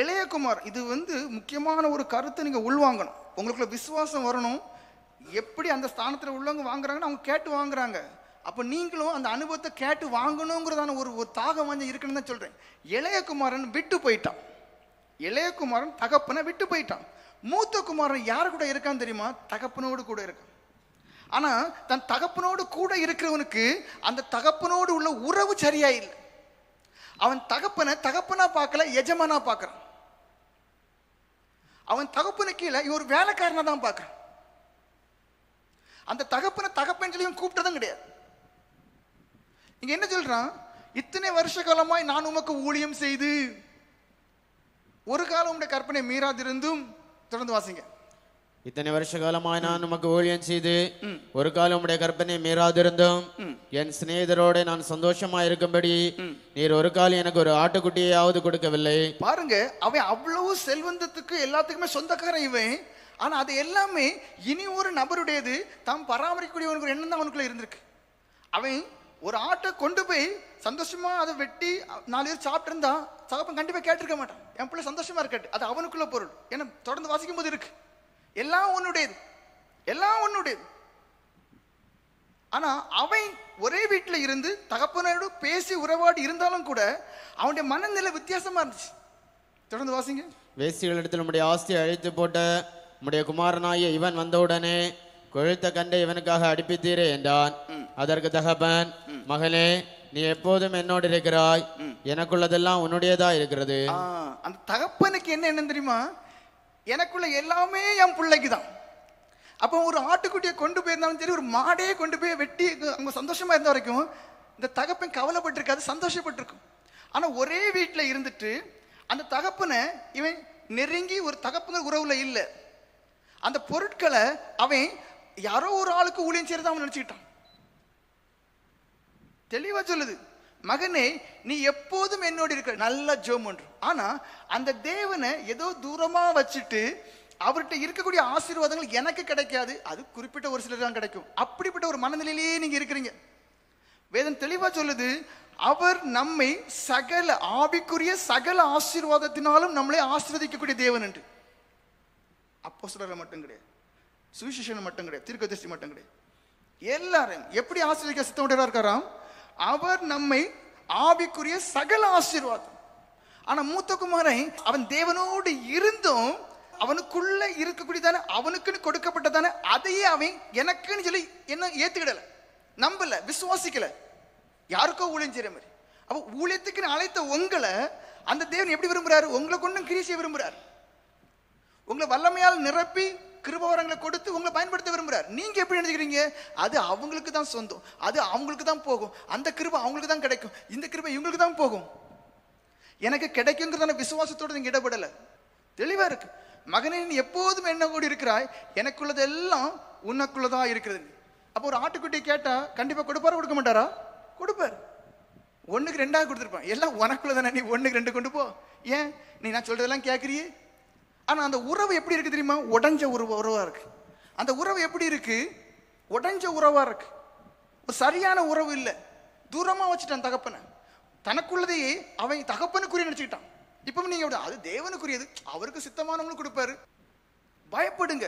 இளைய குமார், இது முக்கியமான ஒரு கருத்தை நீங்க உள்வாங்கணும். உங்களுக்குள்ள விசுவாசம் வரணும். எப்படி அந்த ஸ்தானத்துல உள்ளவங்க வாங்குறாங்கன்னு அவங்க கேட்டு வாங்குறாங்க. அப்ப நீங்களும் அந்த அனுபவத்தை கேட்டு வாங்கணுங்கிறதான ஒரு தாகம் வாங்கி இருக்குன்னு தான் சொல்றேன். இளைய குமாரன் விட்டு போயிட்டான். இளைய குமாரன் தகப்பனை விட்டு போயிட்டான். மூத்த குமாரன் யாரு கூட இருக்கான்னு தெரியுமா? தகப்பனோடு கூட இருக்கான். ஆனா தன் தகப்பனோடு கூட இருக்கிறவனுக்கு அந்த தகப்பனோடு உள்ள உறவு சரியா இல்லை. அவன் தகப்பனை தகப்பனா பார்க்கல, எஜமானா பார்க்கறான். அவன் தகப்பனு கீழே இவன் ஒரு வேலைக்காரனா தான் பார்க்கறான். அந்த தகப்பனை தகப்பன் சொல்லி கூப்பிட்டதும் கிடையாது. இங்க என்ன சொல்றான்? இத்தனை வருஷ காலமாய் நான் உமக்கு ஊழியம் செய்து. ஒரு காலம் உடைய கற்பனை மீறாதிருந்தும். தொடர்ந்து வாசிங்க. இத்தனை வருஷ காலமாய் நான் உமக்கு ஊழியம் செய்து ஒரு காலம் உடைய கற்பனை மீறாதிருந்தும் என் சிநேகிதரோட நான் சந்தோஷமா இருக்கும்படி நீர் ஒரு காலம் எனக்கு ஒரு ஆட்டுக்குட்டியாவது கொடுக்கவில்லை. பாருங்க, அவன் அவ்வளவு செல்வந்தத்துக்கு எல்லாத்துக்குமே சொந்தக்காரன் இவன். ஆனா அது எல்லாமே இனி ஒரு நபருடையது, தாம் பராமரிக்கக்கூடிய ஒரு எண்ணம் தான் அவனுக்குள்ள இருந்திருக்கு. அவன் ஒரு ஆட்டை கொண்டு போய் சந்தோஷமா அதை வெட்டி 4 பேர் சாப்பிட்டு இருந்தா தகப்பன் கண்டிப்பா கேட்டிருக்க மாட்டான், என் பிள்ளை சந்தோஷமா இருக்கட்டு. அது அவனுக்குள்ள பொருள். ஏன்னா தொடர்ந்து வாசிக்கும் போது இருக்கு, எல்லாம் உன்னுடையது, எல்லாம் உன்னுடையது. ஆனா அவன் ஒரே வீட்டுல இருந்து தகப்பனோடு பேசி உறவாடி இருந்தாலும் கூட அவனுடைய மனநிலை வித்தியாசமா இருந்துச்சு. தொடர்ந்து வாசிங்க. வேசிகளிடத்தில் உம்முடைய ஆஸ்தியை அழித்து போட்ட உம்முடைய குமாரனாகிய இவன் வந்தவுடனே கொழுத்த கண்டை இவனுக்காக அடிப்பித்தீரே என்றான். அதற்கு தகப்பன், மகளே, நீ எப்போதும் என்னோடு இருக்கிறாய், எனக்குள்ளதெல்லாம் உன்னுடையதா இருக்கிறது. அந்த தகப்பனுக்கு என்ன தெரியுமா? எனக்குள்ள எல்லாமே என் பிள்ளைக்கு தான். அப்போ ஒரு ஆட்டுக்குட்டியை கொண்டு போயிருந்தாலும் சரி, ஒரு மாடையே கொண்டு போய் வெட்டி அவங்க சந்தோஷமா இருந்த வரைக்கும் இந்த தகப்பன் கவலைப்பட்டிருக்காது, சந்தோஷப்பட்டிருக்கும். ஆனா ஒரே வீட்டுல இருந்துட்டு அந்த தகப்பனை இவன் நெருங்கி ஒரு தகப்பன உறவுல இல்லை. அந்த பொருட்களை அவன் யாரோ ஒரு ஆளுக்கு ஊழியம் செய்யறத அவன் நினைச்சுக்கிட்டான். தெளிவா சொல்லுது, மகனே நீ எப்போதும் என்னோடு இருக்க. நல்ல ஜெபம் பண்றோம். ஆனா அந்த தேவனை ஏதோ தூரமா வச்சுட்டு அவர்கிட்ட இருக்கக்கூடிய ஆசீர்வாதங்கள் எனக்கு கிடைக்காது, அது குறிப்பிட்ட ஒரு சிலர் தான் கிடைக்கும். அப்படிப்பட்ட ஒரு மனநிலையிலேயே நீங்க இருக்கிறீங்க. வேதம் தெளிவா சொல்லுது, அவர் நம்மை சகல ஆவிக்குரிய சகல ஆசீர்வாதத்தினாலும் நம்மளை ஆசீர்வதிக்கக்கூடிய தேவன் என்று. அப்போஸ்தலரை மட்டும் கிடையாது, சுவிசேஷனை மட்டும் கிடையாது, தீர்க்கதரிசி மட்டும் கிடையாது, எல்லாரும் எப்படி ஆசீர்வதிக்க சித்தமுடையவரா இருக்காராம்? அவர் நம்மை ஆவிக்குரிய சகல ஆசீர்வாதம். ஆனா மூத்த குமாரன் அவன் தேவனோடு இருந்தும் அவனுக்குள்ள இருக்கக்கூடியதானே அவனுக்குன்னு கொடுக்கப்பட்டதானே அதையே அவன் எனக்குன்னு சொல்லி என்ன ஏத்துக்கிடல, நம்பல, விசுவாசிக்கல. யாருக்கோ ஊழியம் செய்யற மாதிரி. அப்ப ஊழியத்துக்குன்னு அழைத்த உங்களை அந்த தேவன் எப்படி விரும்புறாரு? உங்களை கொண்டும் கிரியை விரும்புறாரு. உங்களை வல்லமையால் நிரப்பி கிருபவரங்களை கொடுத்து உங்களை பயன்படுத்த விரும்புறாரு. நீங்க எப்படி நினைக்கிறீங்க? அது அவங்களுக்கு தான் சொந்தம், அது அவங்களுக்கு தான் போகும், அந்த கிருபை அவங்களுக்கு தான் கிடைக்கும், இந்த கிருபை இவங்களுக்கு தான் போகும். எனக்கு கிடைக்குங்கிறதான விசுவாசத்தோடு நீங்க இடப்படல. தெளிவா இருக்கு. மகனே, நீ எப்போதும் என்ன கூட இருக்கிறாய், எனக்குள்ளது எல்லாம் உனக்குள்ளதா இருக்கிறது. அப்போ ஒரு ஆட்டுக்குட்டி கேட்டா கண்டிப்பா கொடுப்பாரா கொடுக்க மாட்டாரா? கொடுப்பார். 1க்கு 2 கொடுத்துருப்பான். எல்லாம் உனக்குள்ளதானே, நீ 1க்கு 2 கொண்டு போ. ஏன் நீ நான் சொல்றதெல்லாம் கேட்கறியே? ஆனா அந்த உறவு எப்படி இருக்கு தெரியுமா? உடைஞ்ச உறவா இருக்கு. அந்த உறவு எப்படி இருக்கு? உடைஞ்ச உறவா இருக்கு. ஒரு சரியான உறவு இல்லை. தூரமா வச்சுட்டான் தகப்பனை. தனக்குள்ளதையே அவன் தகப்பனுக்குரிய நினைச்சுக்கிட்டான். இப்ப நீங்க அது தேவனுக்குரியது, அவருக்கு சித்தமானவங்களும் கொடுப்பாரு. பயப்படுங்க.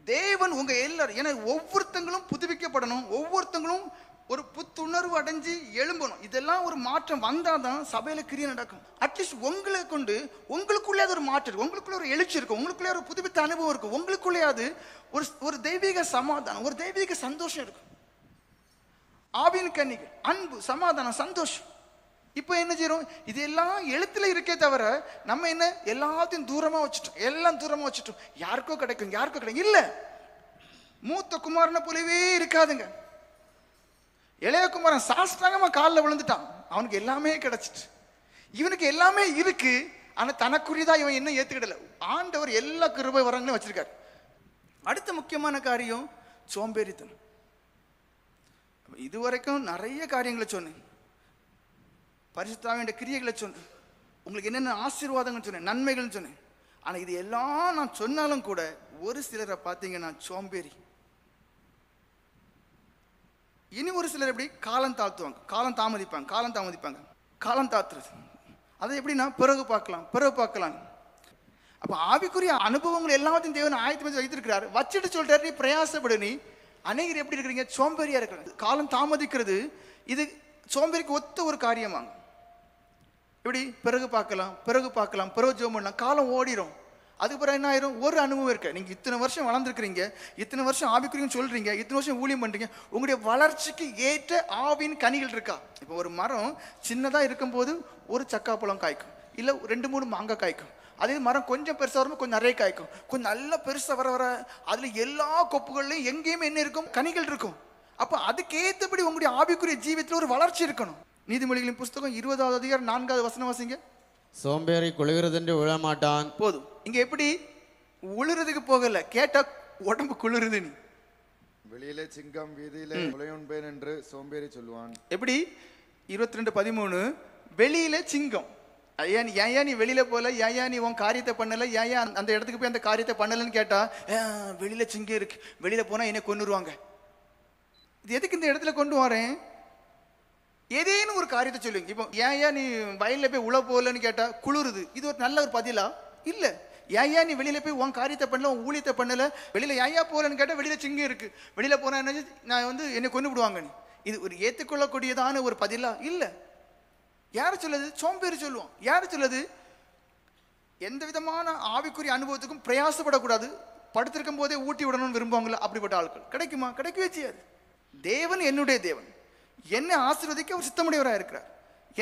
தேவன் உங்க எல்லாரும், ஏன்னா ஒவ்வொருத்தங்களும் புதுப்பிக்கப்படணும், ஒவ்வொருத்தங்களும் ஒரு புத்துணர்வு அடைஞ்சு எழும்பணும். இதெல்லாம் ஒரு மாற்றம் வந்தாதான் சபையில கிரியை நடக்கும். அட்லீஸ்ட் உங்களை கொண்டு உங்களுக்குள்ளே ஒரு மாற்றம் இருக்கும், உங்களுக்குள்ள ஒரு எழுச்சி இருக்கும், உங்களுக்குள்ளே ஒரு புதுப்பித்த அனுபவம் இருக்கும், உங்களுக்குள்ளே அது ஒரு தெய்வீக சமாதானம், ஒரு தெய்வீக சந்தோஷம் இருக்கும். ஆவின் கன்னிகள், அன்பு, சமாதானம், சந்தோஷம். இப்ப என்ன செய்யறோம்? இது எல்லாம் எழுத்துல இருக்கே தவிர நம்ம என்ன எல்லாத்தையும் தூரமா வச்சுட்டோம், எல்லாம் தூரமா வச்சுட்டோம். யாருக்கோ கிடைக்கும், யாருக்கோ கிடைக்கும். இல்ல, மூத்த குமாரனை போலவே இருக்காதுங்க. இளைய குமாரன் சாஷ்டாங்கமா காலில் விழுந்துட்டான். அவனுக்கு எல்லாமே கிடைச்சிட்டு, இவனுக்கு எல்லாமே இருக்கு. ஆனா தனக்குரியதா இவன் என்ன ஏத்துக்கிடல. ஆண்டவர் எல்லா கிருபை வரங்களும் வச்சிருக்காரு. அடுத்த முக்கியமான காரியம் சோம்பேறித்தனம். இதுவரைக்கும் நிறைய காரியங்களை சொன்னேன், பரிசுத்தாவின் கிரியைகளை சொன்னேன், உங்களுக்கு என்னென்ன ஆசீர்வாதங்கள் சொன்னேன், நன்மைகள் சொன்னேன். ஆனா இது எல்லாம் நான் சொன்னாலும் கூட ஒரு சிலரை பார்த்தீங்கன்னா சோம்பேறி. இனி ஒரு சிலர் எப்படி காலம் தாழ்த்துவாங்க, காலம் தாமதிப்பாங்க. காலம் தாத்துறது அது எப்படின்னா பிறகு பார்க்கலாம். அப்ப ஆவிக்குரிய அனுபவங்கள் எல்லாத்தையும் தேவன் ஆயத்தம் வைத்திருக்கிறார். வச்சுட்டு சொல்றாரு, நீ பிரயாசப்படு. நீ அநேகர் எப்படி இருக்கிறீங்க? சோம்பேறியா இருக்கிறாங்க. காலம் தாமதிக்கிறது இது சோம்பேறிக்கு ஒத்த ஒரு காரியமாங்க. எப்படி பிறகு பார்க்கலாம், பிறகு ஜெபம் பண்ணலாம். காலம் ஓடிடும். அதுக்கு பிறகு என்ன ஆயிரும்? ஒரு அனுபவம் இருக்கு. நீங்க இத்தனை வருஷம் வளர்ந்துருக்கிறீங்க, இத்தனை வருஷம் ஆவிக்குரியன்னு சொல்றீங்க, இத்தனை வருஷம் ஊழியம் பண்றீங்க, உங்களுடைய வளர்ச்சிக்கு ஏற்ற ஆவின் கனிகள் இருக்கா? இப்போ ஒரு மரம் சின்னதா இருக்கும்போது ஒரு சக்காப்பழம் காய்க்கும், இல்ல 2-3 மாங்காய் காய்க்கும். அதே மரம் கொஞ்சம் பெருசா வரும்போது கொஞ்சம் நிறைய காய்க்கும். கொஞ்சம் நல்லா பெருசா வர அதுல எல்லா கொப்புகள்லையும் எங்கேயுமே என்ன இருக்கும்? கனிகள் இருக்கும். அப்ப அதுக்கு ஏற்றபடி உங்களுடைய ஆவிக்குரிய ஜீவியத்தில் ஒரு வளர்ச்சி இருக்கணும். நீதிமொழிகளின் புஸ்தகம் 20வது அதிகாரம் 4வது வசனம் வாசிங்க. சோம்பேறி குளிர்றதென்று விழமாட்டான். போதும். இங்க எப்படி உளுறதுக்கு போகல, கேட்டா உடம்பு குளிருது. நீ வெளியிலே சிங்கம் வீதியிலே முளையுண்பேன் என்று சோம்பேறி சொல்லுவான். எப்படி? 22:13 வெளியில சிங்கம். ஏன் நீ வெளியில போல, ஏன் நீ உன் காரியத்தை பண்ணல, ஏன் அந்த இடத்துக்கு போய் அந்த காரியத்தை பண்ணலன்னு கேட்டா, வெளியில சிங்கம் இருக்கு, வெளியில போனா என்ன கொன்னுருவாங்க. இது எதுக்கு இந்த இடத்துல கொண்டு வரேன்? ஏதேனும் ஒரு காரியத்தை சொல்லுங்க. இப்போ ஏன் நீ வயல்ல போய் உழ போகலன்னு கேட்டா குளிருது. இது ஒரு நல்ல ஒரு பதிலா? இல்ல. ஏன் நீ வெளியில போய் உன் காரியத்தை பண்ணல, உன் ஊழியத்தை பண்ணல, வெளியில ஏன் போகலன்னு கேட்டா வெளியில சிங்கம் இருக்கு, வெளியில போனா என்ன, நான் என்னை கொண்டு விடுவாங்க. இது ஒரு ஏற்றுக்கொள்ளக்கூடியதான ஒரு பதிலா? இல்ல. யாரு சொல்லுது? சோம்பேறி சொல்லுவோம். யாரு சொல்லுது? எந்த விதமான ஆவிக்குரிய அனுபவத்துக்கும் பிரயாசப்படக்கூடாது, படுத்திருக்கும் போதே ஊட்டி விடணும்னு விரும்புவாங்களா? அப்படிப்பட்ட ஆட்கள் கிடைக்குமா? கிடைக்கவே செய்யாது. தேவன் என்னுடைய தேவன், என்னை ஆசீர்வதிக்க அவர் சித்தமுடையவராக இருக்கிறார்.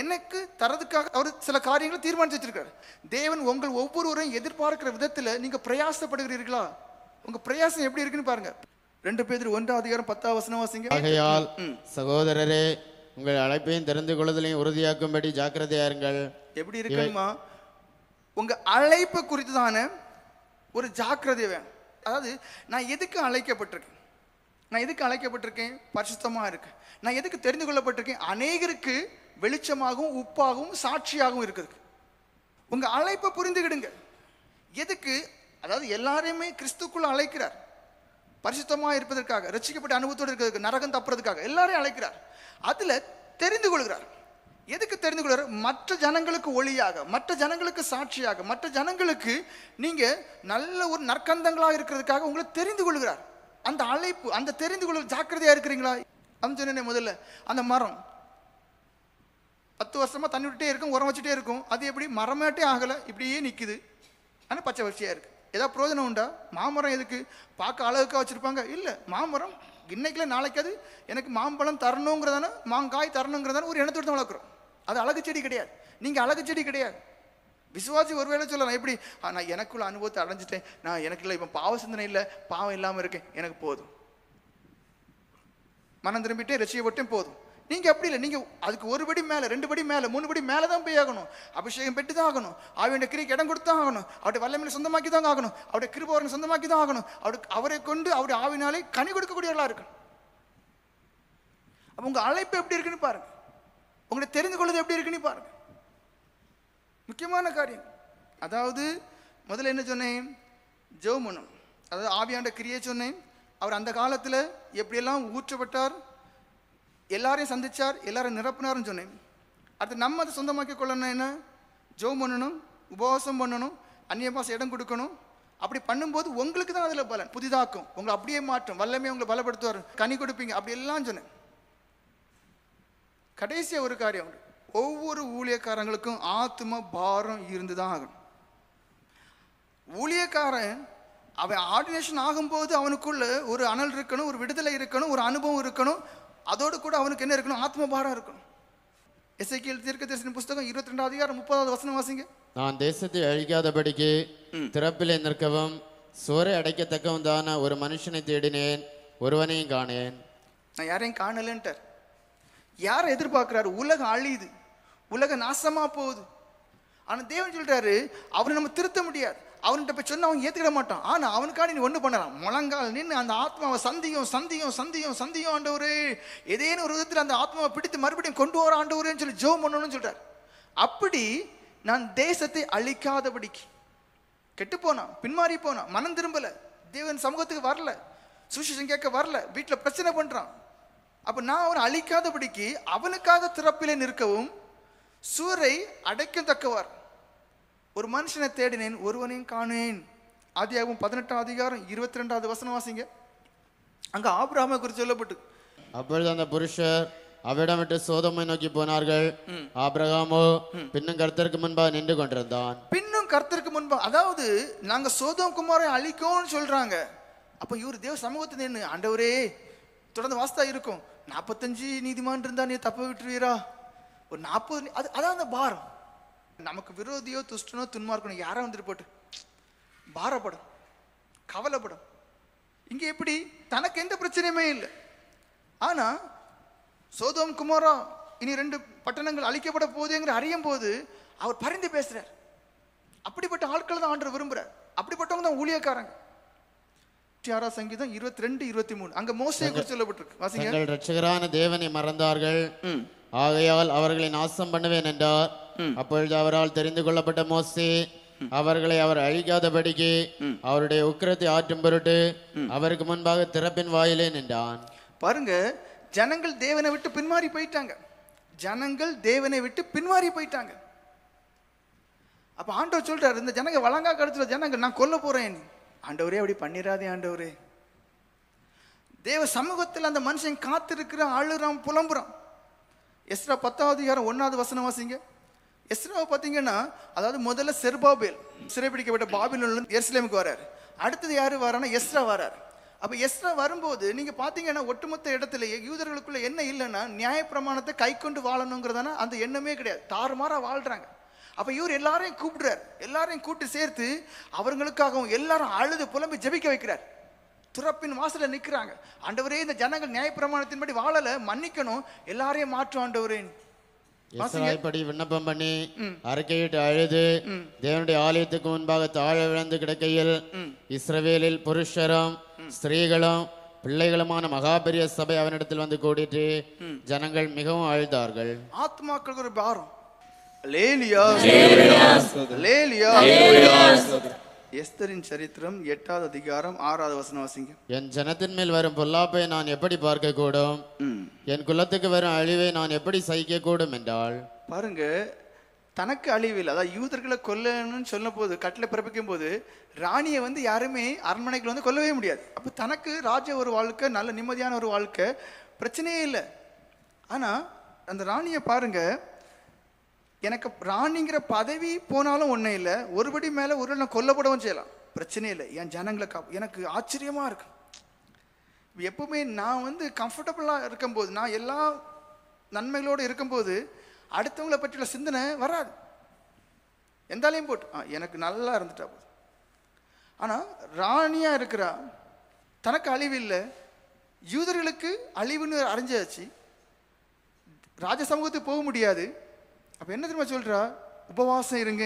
எனக்கு தரதுக்காக அவர் சில காரியங்களை தீர்மானித்து வச்சிருக்காரு. தேவன் உங்கள் ஒவ்வொருவரையும் எதிர்பார்க்கிற விதத்துல நீங்க பிரயாசப்படுகிறீர்களா? உங்க பிரயாசம் எப்படி இருக்குன்னு பாருங்க. 2 பேதுரு 1வது அதிகாரம் 10வது வசனம் வாசிங்க. ஆகையால் சகோதரரே, உங்கள் அழைப்பையும் தெரிந்து கொள்ளுதலையும் உறுதியாக்கும்படி ஜாக்கிரதையா இருங்கள். எப்படி இருக்குமா? உங்க அழைப்பு குறித்துதான ஒரு ஜாக்கிரதை வேணும். அதாவது நான் எதுக்கு அழைக்கப்பட்டிருக்கேன், நான் எதுக்கு அழைக்கப்பட்டிருக்கேன்? பரிசுத்தமா இருக்கு. நான் எதுக்கு தெரிந்து கொள்ளப்பட்டிருக்கேன்? அநேகருக்கு வெளிச்சமாகவும் உப்பாகவும் சாட்சியாகவும் இருக்குது. உங்க அழைப்பை புரிந்துகிடுங்க. எதுக்கு? அதாவது எல்லாரையுமே கிறிஸ்துக்குள்ள அழைக்கிறார், பரிசுத்தமா இருப்பதற்காக, ரட்சிக்கப்பட்ட அனுபவத்தோடு இருக்கிறதுக்கு, நரகம் தப்புறதுக்காக எல்லாரையும் அழைக்கிறார். அதுல தெரிந்து கொள்கிறார். எதுக்கு தெரிந்து கொள்கிறார்? மற்ற ஜனங்களுக்கு ஒளியாக, மற்ற ஜனங்களுக்கு சாட்சியாக, மற்ற ஜனங்களுக்கு நீங்க நல்ல ஒரு நற்கந்தங்களா இருக்கிறதுக்காக உங்களை தெரிந்து கொள்கிறார். அந்த அழைப்பு, அந்த தெரிந்து கொள்ள ஜாக்கிரதையா இருக்கிறீங்களா? அந்த சொன்னேனே முதல்ல, அந்த மரம் 10 வருஷமா தண்ணி விட்டுட்டே இருக்கும், உரம் வச்சுட்டே இருக்கும். அது எப்படி மரமாட்டே ஆகலை, இப்படியே நிற்குது. ஆனால் பச்சை வரிசையாக இருக்குது. ஏதாவது பிரயோஜனம் உண்டா? மாமரம் எதுக்கு? பார்க்க அழகுக்காக வச்சுருப்பாங்க? இல்லை. மாமரம் இன்னைக்குல நாளைக்காது எனக்கு மாம்பழம் தரணுங்கிறதான, மாங்காய் தரணுங்கிறதான ஒரு எண்ணத்தோடு தான் வளர்க்குறோம். அது அழகு செடி கிடையாது. நீங்கள் அழகு செடி கிடையாது. விசுவாசி ஒருவேளை சொல்லலாம், எப்படி நான் எனக்குள்ள அனுபவத்தை அடைஞ்சிட்டேன், நான் எனக்கு இல்லை, இப்போ பாவ சிந்தனை இல்லை, பாவம் இல்லாமல் இருக்கேன், எனக்கு போதும், மனம் திரும்பிட்டே ரசிக்கப்பட்டேன், போதும். நீங்கள் அப்படி இல்லை. நீங்கள் அதுக்கு 1 படி மேலே, 2 படி மேலே, 3 படி மேலே தான் போய் ஆகணும். அபிஷேகம் பெற்று தான் ஆகணும். அவருடைய கிரிக்கு இடம் கொடுத்து தான் ஆகணும். அவருடைய வல்லமையில சொந்தமாக்கி தான் ஆகணும். அவருடைய கிருபை சொந்தமாக்கி தான் ஆகணும். அவரை கொண்டு அவருடைய ஆவினாலே கனி கொடுக்கக்கூடியவர்களாக இருக்கணும். அப்போ உங்கள் அழைப்பு எப்படி இருக்குன்னு பாருங்க. உங்களை தெரிந்து கொள்வது எப்படி இருக்குன்னு பாருங்க. முக்கியமான காரியம். அதாவது முதல்ல என்ன சொன்னேன்? ஜெபம் பண்ணணும். அதாவது ஆவியாண்ட கிரியை சொன்னேன். அவர் அந்த காலத்தில் எப்படியெல்லாம் ஊற்றப்பட்டார், எல்லாரையும் சந்திச்சார், எல்லாரும் நிரப்பினார்னு சொன்னேன். அடுத்து நம்ம அதை சொந்தமாக்கி கொள்ளணும். என்ன? ஜெபம் பண்ணணும், உபவாசம் பண்ணணும், அந்நிய பாச இடம் கொடுக்கணும். அப்படி பண்ணும்போது உங்களுக்கு தான் அதில் பலன், புதிதாக்கும், உங்களை அப்படியே மாற்றும், வல்லமே உங்களை பலப்படுத்துவார், கனி கொடுப்பீங்க, அப்படி எல்லாம் சொன்னேன். கடைசியாக ஒரு காரியம், ஒவ்வொரு ஊழியக்காரங்களுக்கும் ஆத்ம பாரம் இருந்து தான் ஆகணும். ஊழியக்காரன் அவன் ஆர்டினேஷன் ஆகும்போது அவனுக்குள்ள ஒரு அனல் இருக்கணும், ஒரு விடுதலை இருக்கணும், ஒரு அனுபவம் இருக்கணும். அதோடு கூட அவனுக்கு என்ன இருக்கணும்? ஆத்ம பாரம் இருக்கணும். எசேக்கியேல் தீர்க்கதரிசன புஸ்தகம் 22 அதிகாரம் 30வது வசனம் வாசிங்க. நான் தேசத்தை அழிக்காதபடிக்கு திறப்பிலே நிற்கவும் சோரை அடைக்கத்தக்கவும் தான ஒரு மனுஷனை தேடினேன், ஒருவனையும் காணேன். நான் யாரையும் காணலன்ட்டார். யாரை எதிர்பார்க்கிறாரு? உலகம் அழியுது, உலகம் நாசமா போகுது. ஆனால் தேவன் சொல்றாரு, அவனை நம்ம திருத்த முடியாது. அவன்கிட்ட போய் சொன்ன அவன் ஏற்றுக்கிட மாட்டான். ஆனால் அவனுக்காக நீ ஒன்று பண்ணலாம், முழங்கால் நின்று அந்த ஆத்மாவை சந்தியும் சந்தியும் சந்தியும் சந்தியும் ஆண்டவரே, ஏதேனும் ஒரு விதத்தில் அந்த ஆத்மாவை பிடித்து மறுபடியும் கொண்டு வர ஆண்டவரேன்னு சொல்லி ஜெபம் பண்ணணும்னு சொல்றாரு. அப்படி நான் தேசத்தை அழிக்காதபடிக்கு, கெட்டு போனான், பின்மாறி போனான், மனம் திரும்பல, தேவன் சமூகத்துக்கு வரல, சுவிசேஷம் கேட்க வரல, வீட்டில் பிரச்சனை பண்றான். அப்போ நான் அவனை அழிக்காதபடிக்கு அவனுக்காக திறப்பிலே நிற்கவும் சூரை அடைக்கும் தக்கவார் ஒரு மனுஷனை தேடினேன், ஒருவனையும் காணேன். ஆதியாகமம் 18 அதிகாரம் 22வது வசனம் வாசிங்க. அங்க ஆபிரகாமை குறித்து சொல்லப்பட்டு, அப்பொழுது அந்த புருஷர் அவ்விடம் விட்டு சோதோமை நோக்கி போனார்கள். ஆபிரகாமோ பின்னும் கர்த்தருக்கு முன்பாக நின்று கொண்டிருந்தான். பின்னும் கர்த்தருக்கு முன்பா, அதாவது நாங்க சோதோம் குமாரை அழிக்கோன்னு சொல்றாங்க. அப்ப இவர் தேவ சமூகத்தை நின்று, ஆண்டவரே, தொடர்ந்து வாஸ்தா இருக்கும், 45 நீதிமான் இருந்தா நீ தப்ப விட்டுருவீரா, ஒரு 40, அதான் அந்த பாரம். நமக்கு விரோதியோ துஷ்டனோ துன்மார்க்கனோ யாரா வந்துட்டு போட்டு பாரப்படும், கவலைப்படும். இங்க எப்படி? தனக்கு எந்த பிரச்சனையுமே இல்லை. ஆனா சோதோம் குமாரா இனி 2 பட்டணங்கள் அழிக்கப்பட போகுதுங்கிற அறியும் போது அவர் பரிந்து பேசுறார். அப்படிப்பட்ட ஆட்கள் தான் ஆண்டவர் விரும்புறார். அப்படிப்பட்டவங்க தான் ஊழியக்காரங்க. 6 சங்கீதம் 22, 23 அங்க மோசேயை குறித்து சொல்லப்பட்டிருக்கு. வாசிங்க. தங்கள் இரட்சகரான தேவனை மறந்தார்கள், ஆகையால் அவர்களை நாசம் பண்ணுவேன் என்றார். அப்பொழுது அவரால் தெரிந்து கொள்ளப்பட்ட மோசே அவர்களை அவர் அழிக்காதபடிக்கு அவருடைய உக்கிரத்தை ஆற்றும் பொருட்டு அவருக்கு முன்பாக திறப்பின் வாயிலே நின்றான். பாருங்க, ஜனங்கள் தேவனை விட்டு பின்மாறி போயிட்டாங்க. ஜனங்கள் தேவனை விட்டு பின்மாறி போயிட்டாங்க. அப்ப ஆண்டவர் சொல்றாரு, இந்த ஜனங்க வழங்கா கடத்துல ஜனங்கள் நான் கொல்ல போறேன். ஆண்டவரே, அப்படி பண்ணிராதே ஆண்டவரே. தேவ சமூகத்தில் அந்த மனுஷன் காத்திருக்கிற, அழுறான், புலம்புறான். எஸ்ரா 10வது அதிகாரம் 1வது வசனம் வாசிங்க. எஸ்ராவை பார்த்தீங்கன்னா, அதாவது முதல்ல செருபாபேல் சிறைப்பிடிக்கப்பட்ட பாபிலோன்ல எருசலேமுக்கு வராரு. அடுத்தது யாரு வரானா? எஸ்ரா வராரு. அப்ப எஸ்ரா வரும்போது நீங்க பாத்தீங்கன்னா, ஒட்டுமொத்த இடத்துலயே யூதர்களுக்குள்ள என்ன இல்லைன்னா, நியாயப்பிரமாணத்தை கை கொண்டு வாழணுங்கிறதான அந்த எண்ணமே கிடையாது. தாறுமாறா வாழ்றாங்க. அப்ப இவர் எல்லாரையும் கூப்பிடுறார். எல்லாரையும் கூட்டி சேர்த்து அவர்களுக்காகவும் எல்லாரும் அழுது புலம்பி ஜெபிக்க வைக்கிறார். துறப்பின் வாசல நிற்கிறாங்க. ஆண்டவரே, இந்த ஜனங்கள் நியாயப்பிரமாணத்தின்படி வாழல, மன்னிக்கணும், எல்லாரையும் மாற்றும் ஆண்டவரே. இஸ்ராயேல்படி விண்ணப்பம் பண்ணி அறிக்கையிட்டு அழுது தேவனுடைய ஆலயத்துக்கு முன்பாக தாழ விழுந்து கிடக்கையில் இஸ்ரவேலில் புருஷரும் ஸ்திரீகளும் பிள்ளைகளுமான மகா பெரிய சபை அவனிடத்தில் வந்து கூடிட்டு ஜனங்கள் மிகவும் அழுதார்கள். ஆத்மாக்களுக்கு ஒரு பாரம். எஸ்தரின் சரித்திரம் 8வது அதிகாரம் 6வது வசனம் வாசிங்க. என் ஜனத்தின் மேல் வரும் பொல்லாப்பை நான் எப்படி பார்க்க கூடும், என் குலத்துக்கு வரும் அழிவை நான் எப்படி சகிக்க கூடும் என்றாள். பாருங்க, தனக்கு அழிவில், அதாவது யூதர்களை கொல்லணும்னு சொல்ல போது, கட்டளை பிறப்பிக்கும் போது ராணியை வந்து யாருமே அரண்மனைக்குள்ள வந்து கொல்லவே முடியாது. அப்போ தனக்கு ராஜ ஒரு வாழ்க்கை, நல்ல நிம்மதியான ஒரு வாழ்க்கை, பிரச்சனையே இல்லை. ஆனால் அந்த ராணியை பாருங்க, எனக்கு ராணிங்கிற பதவி போனாலும் ஒன்றும் இல்லை, ஒருபடி மேலே ஒரு நான் கொல்லப்படவும் செய்யலாம், பிரச்சனை இல்லை, என் ஜனங்களை எனக்கு ஆச்சரியமாக இருக்கு. எப்பவுமே நான் வந்து கம்ஃபர்டபுளாக இருக்கும்போது, நான் எல்லா நன்மைகளோடு இருக்கும்போது அடுத்தவங்களை பற்றிய சிந்தனை வராது. எந்தாலையும் போட்டு எனக்கு நல்லா இருந்துட்டா போதும். ஆனால் ராணியாக இருக்கிறா, தனக்கு அழிவு இல்லை, யூதர்களுக்கு அழிவுன்னு அறிஞ்சாச்சு, ராஜ சமூகத்துக்கு போக முடியாது. அப்போ என்ன தெரியுமா சொல்றா? உபவாசம் இருங்க.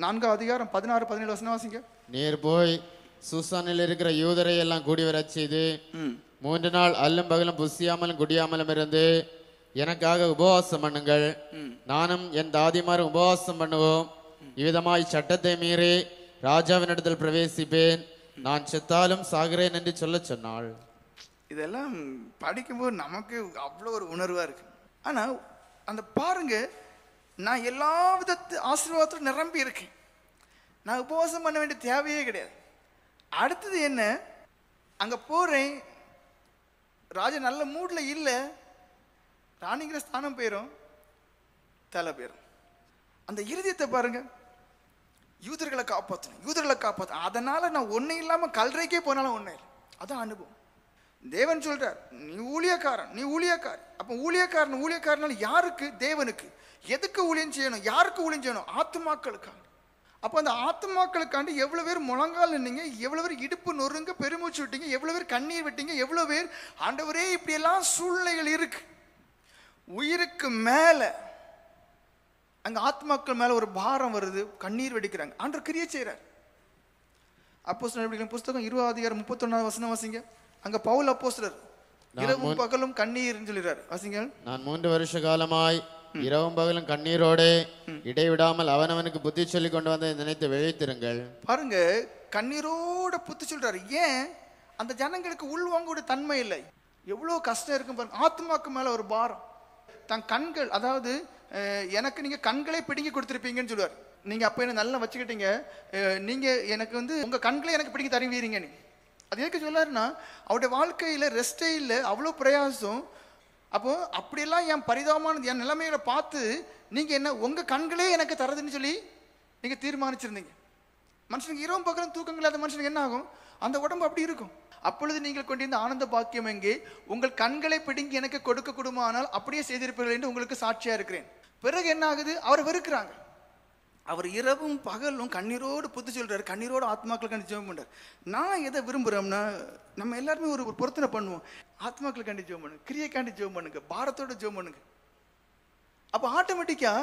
4 அதிகாரம் 16-17 வசனம் வாசிங்க. நீர் போய் சூசானில் இருக்கிற யூதரை எல்லாம் கூடி வரச் செய்து 3 நாள் அல்லும் பகலும் புசியாமலும் குடியாமலும் இருந்து எனக்காக உபவாசம் பண்ணுங்கள், நானும் என் தாதிமாரும் உபவாசம் பண்ணுவோம், இவ்விதமாய் சட்டத்தை மீறி ராஜாவினிடத்தில் பிரவேசிப்பேன், நான் செத்தாலும் சாகிறேன் என்று சொல்ல சொன்னாள். இதெல்லாம் படிக்கும்போது நமக்கு அவ்வளோ ஒரு உணர்வா இருக்கு. ஆனா அந்த பாருங்க, நான் எல்லா விதத்து ஆசீர்வாதத்தோடு நிரம்பி இருக்கேன், நான் உபவாசம் பண்ண வேண்டிய தேவையே கிடையாது. அடுத்தது என்ன, அங்க போறேன், ராஜா நல்ல மூட்ல இல்லை, ராணிங்கிற ஸ்தானம் போயிடும், தலை போயிடும். அந்த இருதயத்தை பாருங்க, யூதர்களை காப்பாற்றணும், யூதர்களை காப்பாற்றணும், அதனால நான் ஒன்றும் இல்லாமல் கல்றைக்கே போனாலும் ஒன்றும் இல்லை. அதான் அனுபவம். தேவன் சொல்றார், நீ ஊழியக்காரன், நீ ஊழியக்காரன். அப்போ ஊழியக்காரனால யாருக்கு? தேவனுக்கு. எதுக்கு ஊழியம் செய்யணும்? யாருக்கு ஊழியம் செய்யணும்? ஆத்துமாக்களுக்காக. அப்போ அந்த ஆத்துமாக்களுக்காண்டி எவ்வளோ பேர் முழங்கால் நின்னீங்க, எவ்வளோ பேர் இடுப்பு நொறுங்க பெருமூச்சு விட்டீங்க, எவ்வளோ பேர் கண்ணீர் விட்டீங்க, எவ்வளோ பேர் ஆண்டவரே இப்படியெல்லாம் சூழ்நிலைகள் இருக்கு. உயிருக்கு மேலே அங்கே ஆத்மாக்கள் மேலே ஒரு பாரம் வருது, கண்ணீர் வெடிக்கிறாங்க, ஆண்டவர் கிரியை செய்கிறார். அப்போஸ்தலர் புஸ்தகம் 20 அதிகாரம் 31 வசனம் வாசிங்க. அங்க பவுல் அப்போஸ்தலர் இரவும் பகலும் கண்ணீர்னு சொல்லிறார், வாசிங்க. நான் 3 வருஷ காலமாய் இரவும் பகலும் கண்ணீரோடு இடைவிடாமல் அவனவனுக்கு புத்தி சொல்லி கொண்டு வந்து நினைத்து விழித்திருங்கள். பாருங்க, கண்ணீரோட புத்தி சொல்றாரு. ஏன்? அந்த ஜனங்களுக்கு உள்வாங்கோட தன்மை இல்லை. எவ்வளோ கஷ்டம் இருக்கும் பாருங்க. ஆத்மாக்கு மேல ஒரு பாரம். தன் கண்கள், அதாவது எனக்கு நீங்க கண்களை பிடுங்கி கொடுத்துருப்பீங்கன்னு சொல்லுவார். நீங்க அப்ப என்ன நல்லா வச்சுக்கிட்டீங்க, நீங்க எனக்கு வந்து உங்க கண்களை எனக்கு பிடிங்கி தருவீங்க. நீ அது எதுக்கு சொல்லாருன்னா, அவருடைய வாழ்க்கையில ரெஸ்டே இல்லை, அவ்வளோ பிரயாசம். அப்போ அப்படியெல்லாம் என் பரிதாபமான என் நிலைமைகளை பார்த்து நீங்க என்ன உங்க கண்களே எனக்கு தரதுன்னு சொல்லி நீங்க தீர்மானிச்சிருந்தீங்க. மனுஷனுக்கு இரவும் பகலும் தூக்கங்கள் அந்த மனுஷனுக்கு என்ன ஆகும்? அந்த உடம்பு அப்படி இருக்கும். அப்பொழுது நீங்கள் கொண்டிருந்த ஆனந்த பாக்கியம் எங்கே? உங்கள் கண்களை பிடுங்கி எனக்கு கொடுக்க கூடுமானால் அப்படியே செய்திருப்பீர்கள் என்று உங்களுக்கு சாட்சியா இருக்கிறேன். பிறகு என்ன ஆகுது? அவர் வெறுக்கிறாங்க. அவர் இரவும் பகலும் கண்ணீரோடு புத்தி சொல்றாரு, கண்ணீரோடு ஆத்மாக்களுக்காண்டி ஜெபம் பண்றாரு. நான் எதை விரும்புறோம்னா, நம்ம எல்லாருமே ஒரு பொருத்தனை பண்ணுவோம். ஆத்மாக்களுக்காண்டி ஜெபம் பண்ணுங்க, கிரியைக்காண்டி ஜெபம் பண்ணுங்க, பாரத்தோட ஜெபம் பண்ணுங்க. அப்போ ஆட்டோமேட்டிக்கா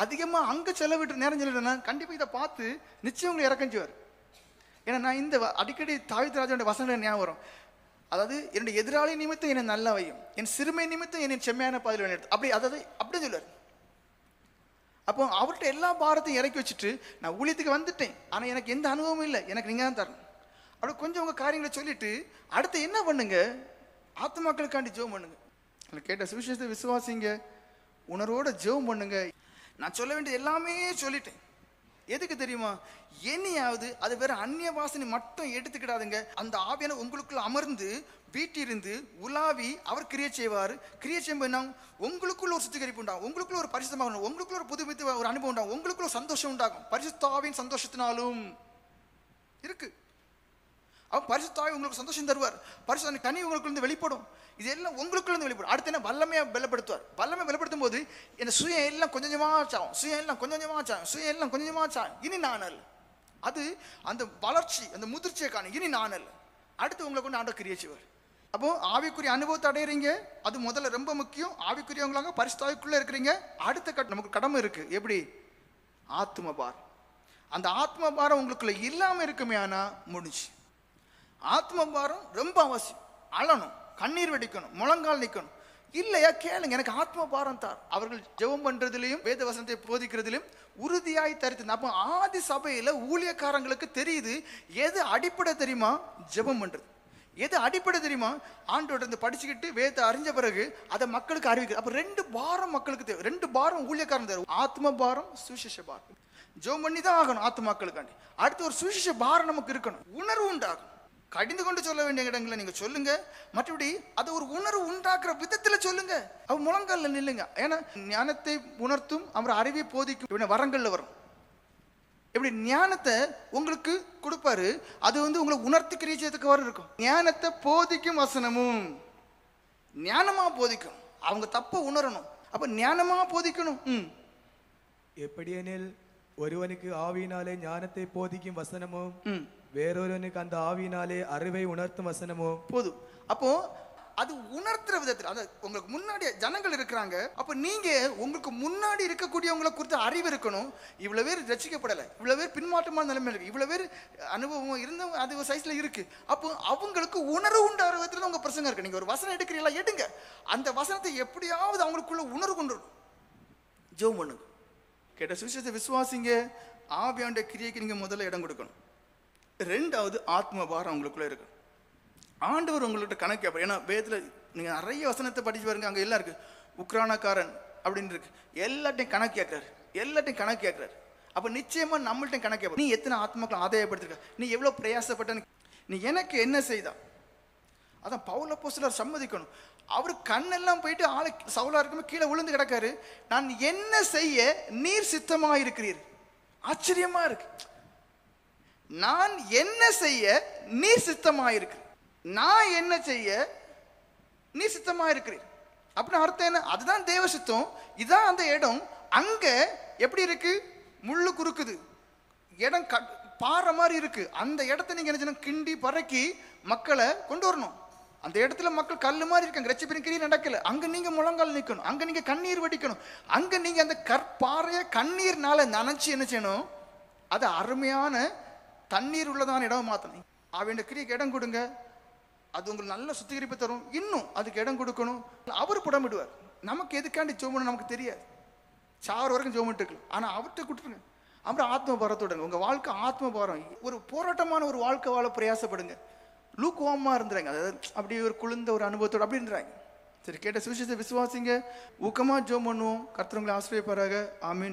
அதிகமா அங்க செலவிட்டு நேரம் செலவிட்டா கண்டிப்பா இதை பார்த்து நிச்சயம் உங்களை இறக்கம் செய்வார். ஏன்னா நான் இந்த அடிக்கடி தாவீது ராஜாவுடைய வசனங்கள் ஞாபகம் வரும். அதாவது என்னுடைய எதிராளி நிமித்தம் என்னை நல்லா வையும், என் சிறுமை நிமித்தம் என்னை செம்மையான பாதையில் எடுத்து, அப்படி அதாவது அப்படியே சொல்லுவார். அப்போ அவர்கிட்ட எல்லா பாரத்தையும் இறக்கி வச்சுட்டு நான் ஊழியத்துக்கு வந்துட்டேன், ஆனால் எனக்கு எந்த அனுபவமும் இல்லை, எனக்கு நீங்கள் தான் தரணும். அப்படி கொஞ்சம் உங்கள் காரியங்களை சொல்லிட்டு அடுத்து என்ன பண்ணுங்க? ஆத்மாக்களுக்காண்டி ஜெபம் பண்ணுங்க. கேட்ட சுவிசேஷத்தை விசுவாசிங்க, உணர்வோட ஜெபம் பண்ணுங்க. நான் சொல்ல வேண்டியது எல்லாமே சொல்லிட்டேன். எதுக்கு தெரியுமா? என்னையாவது அது வேற அந்நிய வாசனை மட்டும் எடுத்துக்கிடாதுங்க. அந்த ஆவியான உங்களுக்குள்ள அமர்ந்து வீட்டிலிருந்து உலாவி அவர் கிரியை செய்வார். கிரியை செய்யும் உங்களுக்குள்ள ஒரு சுத்திகரிப்பு உண்டாகும், உங்களுக்குள்ள ஒரு பரிசுத்தமாக, உங்களுக்குள்ள ஒரு புதுமைத்து ஒரு அனுபவம் உண்டாகும், உங்களுக்குள்ள ஒரு சந்தோஷம் உண்டாகும். பரிசுத்தாவின் சந்தோஷத்தினாலும் இருக்கு. அவர் பரிசுத்தாவி உங்களுக்கு சந்தோஷம் தருவார். பரிசுத்த கனி உங்களுக்குள்ள வெளிப்படும். இதெல்லாம் உங்களுக்குள்ள வெளிப்படும். அடுத்து என்ன? வல்லமையை பலப்படுத்துவார். வல்லமை பலப்படுத்தும் போது என்ன சுயம் எல்லாம் கொஞ்சம் கொஞ்சமா சாகும், சுயம் எல்லாம் கொஞ்சம் கொஞ்சமா சாகும், சுயம் எல்லாம் கொஞ்சம் கொஞ்சமா சாகும். இனி நான் அல்ல, அது அந்த வளர்ச்சி, அந்த முதிர்ச்சியை காணும். இனி நான் அல்ல, அடுத்து உங்களை கொண்டு ஆண்டவர் கிரியை செய்வார். அப்போ ஆவிக்குரிய அனுபவத்தை அடையிறீங்க, அது முதல்ல ரொம்ப முக்கியம். ஆவிக்குரியவங்களாக பரிசுத்தாவிக்குள்ள இருக்கிறீங்க. அடுத்த நமக்கு கடமை இருக்கு. எப்படி? ஆத்ம பாரம். அந்த ஆத்ம பாரம் உங்களுக்குள்ள இல்லாம இருக்குமே ஆனா முடிஞ்சு. ஆத்ம பாரம் ரொம்ப அவசியம். அழணும், கண்ணீர் வெடிக்கணும், முழங்கால் நிற்கணும். இல்லையா கேளுங்க, எனக்கு ஆத்ம பாரம் தார். அவர்கள் ஜெபம் பண்றதுலையும் வேத வசனத்தை போதிக்கிறதுலையும் உறுதியாய் தரித்து. அப்போ ஆதி சபையில ஊழியக்காரங்களுக்கு தெரியுது எது அடிப்படை தெரியுமா? ஜெபம் பண்றது. எது அடிப்படை தெரியுமா? ஆண்டோட இருந்து படிச்சுக்கிட்டு வேதத்தை அறிஞ்ச பிறகு அதை மக்களுக்கு அறிவிக்க. அப்ப 2 பாரம் மக்களுக்கு தேவை. 2 பாரம் ஊழியக்காரன் தேவை. ஆத்ம பாரம், சுவிசேஷ பாரம். ஜெபம் பண்ணி தான் ஆகணும் ஆத்மாக்களுக்காண்டி. அடுத்து ஒரு சுவிசேஷ பாரம் நமக்கு இருக்கணும். உணர்வு உண்டாகும். கடிந்து கொண்டு சொல்ல வேண்டிய இடங்களை நீங்க சொல்லுங்க. மற்றபடி அதை ஒரு உணர்வு உண்டாக்குற விதத்துல சொல்லுங்க. அவ முழங்கல்ல நில்லுங்க. ஏன்னா ஞானத்தை உணர்த்தும் அவர் அறிவை போதிக்கும் வரங்கள்ல வரும். எப்படி ஞானத்தை உங்களுக்கு கொடுப்பாரு, அது உங்களை உணர்த்தி கிரியச்சதுக்கு வர இருக்கும். ஞானத்தை போதிக்கும் வசனமும் ஞானமா போதிக்கும். அவங்க தப்ப உணரணும். அப்ப ஞானமா போதிக்கணும். எப்படியெனில் ஒருவனுக்கு ஆவியினாலே ஞானத்தை போதிக்கும் வசனமும் வேறொருவனுக்கு அந்த ஆவியினாலே அறிவை உணர்த்தும் வசனமும் போதும். அப்போ அது உணர்த்துற விதத்தில், அது உங்களுக்கு முன்னாடி ஜனங்கள் இருக்கிறாங்க. அப்ப நீங்க உங்களுக்கு முன்னாடி இருக்கக்கூடியவங்களை குறித்த அறிவு இருக்கணும். இவ்வளவு பேர் ரசிக்கப்படலை, இவ்வளவு பேர் பின்மாற்றமான நிலைமை இருக்கு, இவ்வளவு பேர் அனுபவம் இருந்தவங்க அது சைஸ்ல இருக்கு. அப்போ அவங்களுக்கு உணர்வு உண்டாகிற விதத்துல உங்க பிரசங்கம் இருக்கு. நீங்க ஒரு வசனம் எடுக்கிறீங்களா, எடுங்க. அந்த வசனத்தை எப்படியாவது அவங்களுக்குள்ள உணர்வு கொண்டு வரணும். ஜெபம் பண்ணுங்க. கேட்ட சுவிசேஷத்தை விசுவாசிங்க. ஆவியாண்ட கிரியைக்கு நீங்க முதல்ல இடம் கொடுக்கணும். 2வது ஆத்ம பாரம் உங்களுக்குள்ள இருக்கு. ஆண்டவர் உங்கள்கிட்ட கணக்கு கேட்பார். ஏன்னா வேதத்தில் நீங்கள் நிறைய வசனத்தை படிச்சு பாருங்க, அங்கே எல்லாம் இருக்கு. உக்ரானக்காரன் அப்படின்னு இருக்கு. எல்லாத்தையும் கணக்கு கேட்குறாரு. அப்போ நிச்சயமா நம்மள்ட்ட கணக்கு கேட்பார். நீ எத்தனை ஆத்மாக்களை ஆதாயப்படுத்திருக்க, நீ எவ்வளோ பிரயாசப்பட்ட, நீ எனக்கு என்ன செய்தா. அதான் பவுல் அப்போஸ்தலர் சம்மதிக்கணும். அவர் கண்ணெல்லாம் போயிட்டு ஆளை சவுலா இருக்குமே கீழே விழுந்து கிடக்காரு. நான் என்ன செய்ய நீர் சித்தமா இருக்கிறீர். ஆச்சரியமா இருக்கு. நான் என்ன செய்ய நீர் சித்தமா இருக்கிற, நான் என்ன செய்ய நீ சித்தமா இருக்கிறீர் அப்படின்னு அர்த்தம் என்ன? அதுதான் தேவ சித்தம். இதான் அந்த இடம். அங்க எப்படி இருக்கு? முள்ளு குறுக்குது, இடம் பாறை மாதிரி இருக்கு. அந்த இடத்த நீங்க என்ன செய்யணும்? கிண்டி பறக்கி மக்களை கொண்டு வரணும். அந்த இடத்துல மக்கள் கல்லு மாதிரி இருக்காங்க, ரட்சிப்பின் கிரியை நடக்கல. அங்க நீங்க முழங்கால் நிற்கணும், அங்க நீங்க கண்ணீர் வடிக்கணும், அங்க நீங்க அந்த கற்பாறைய கண்ணீர்னால நனைச்சு என்ன செய்யணும்? அது அருமையான தண்ணீர் உள்ளதான இடம் மாற்றணும். அவன் கிரியைக்கு இடம் கொடுங்க. அது உங்களுக்கு நல்ல சுத்திகரிப்பு தரும். இன்னும் அதுக்கு இடம் கொடுக்கணும். அவர் புடமிடுவார். நமக்கு எதுக்காண்டி ஜோமன் நமக்கு தெரியாது. சார் வரைக்கும் ஜோமிட்டு இருக்கலாம். ஆனா அவர்கிட்ட கொடுத்துருங்க. அப்புறம் ஆத்ம பாரத்தோடுங்க. உங்க வாழ்க்கை ஆத்ம பாரம். ஒரு போராட்டமான ஒரு வாழ்க்கை வாழ பிரயாசப்படுங்க. லூக்குவாமா இருந்துறாங்க. அதாவது அப்படி ஒரு குளிர்ந்த ஒரு அனுபவத்தோடு அப்படி இருந்துறாங்க. சரி, கேட்ட சுவிசேஷத்தை விசுவாசிங்க. ஊக்கமா ஜோம் பண்ணுவோம். கர்த்தர் உங்களை ஆசீர்வதிப்பாராக. ஆமீன்.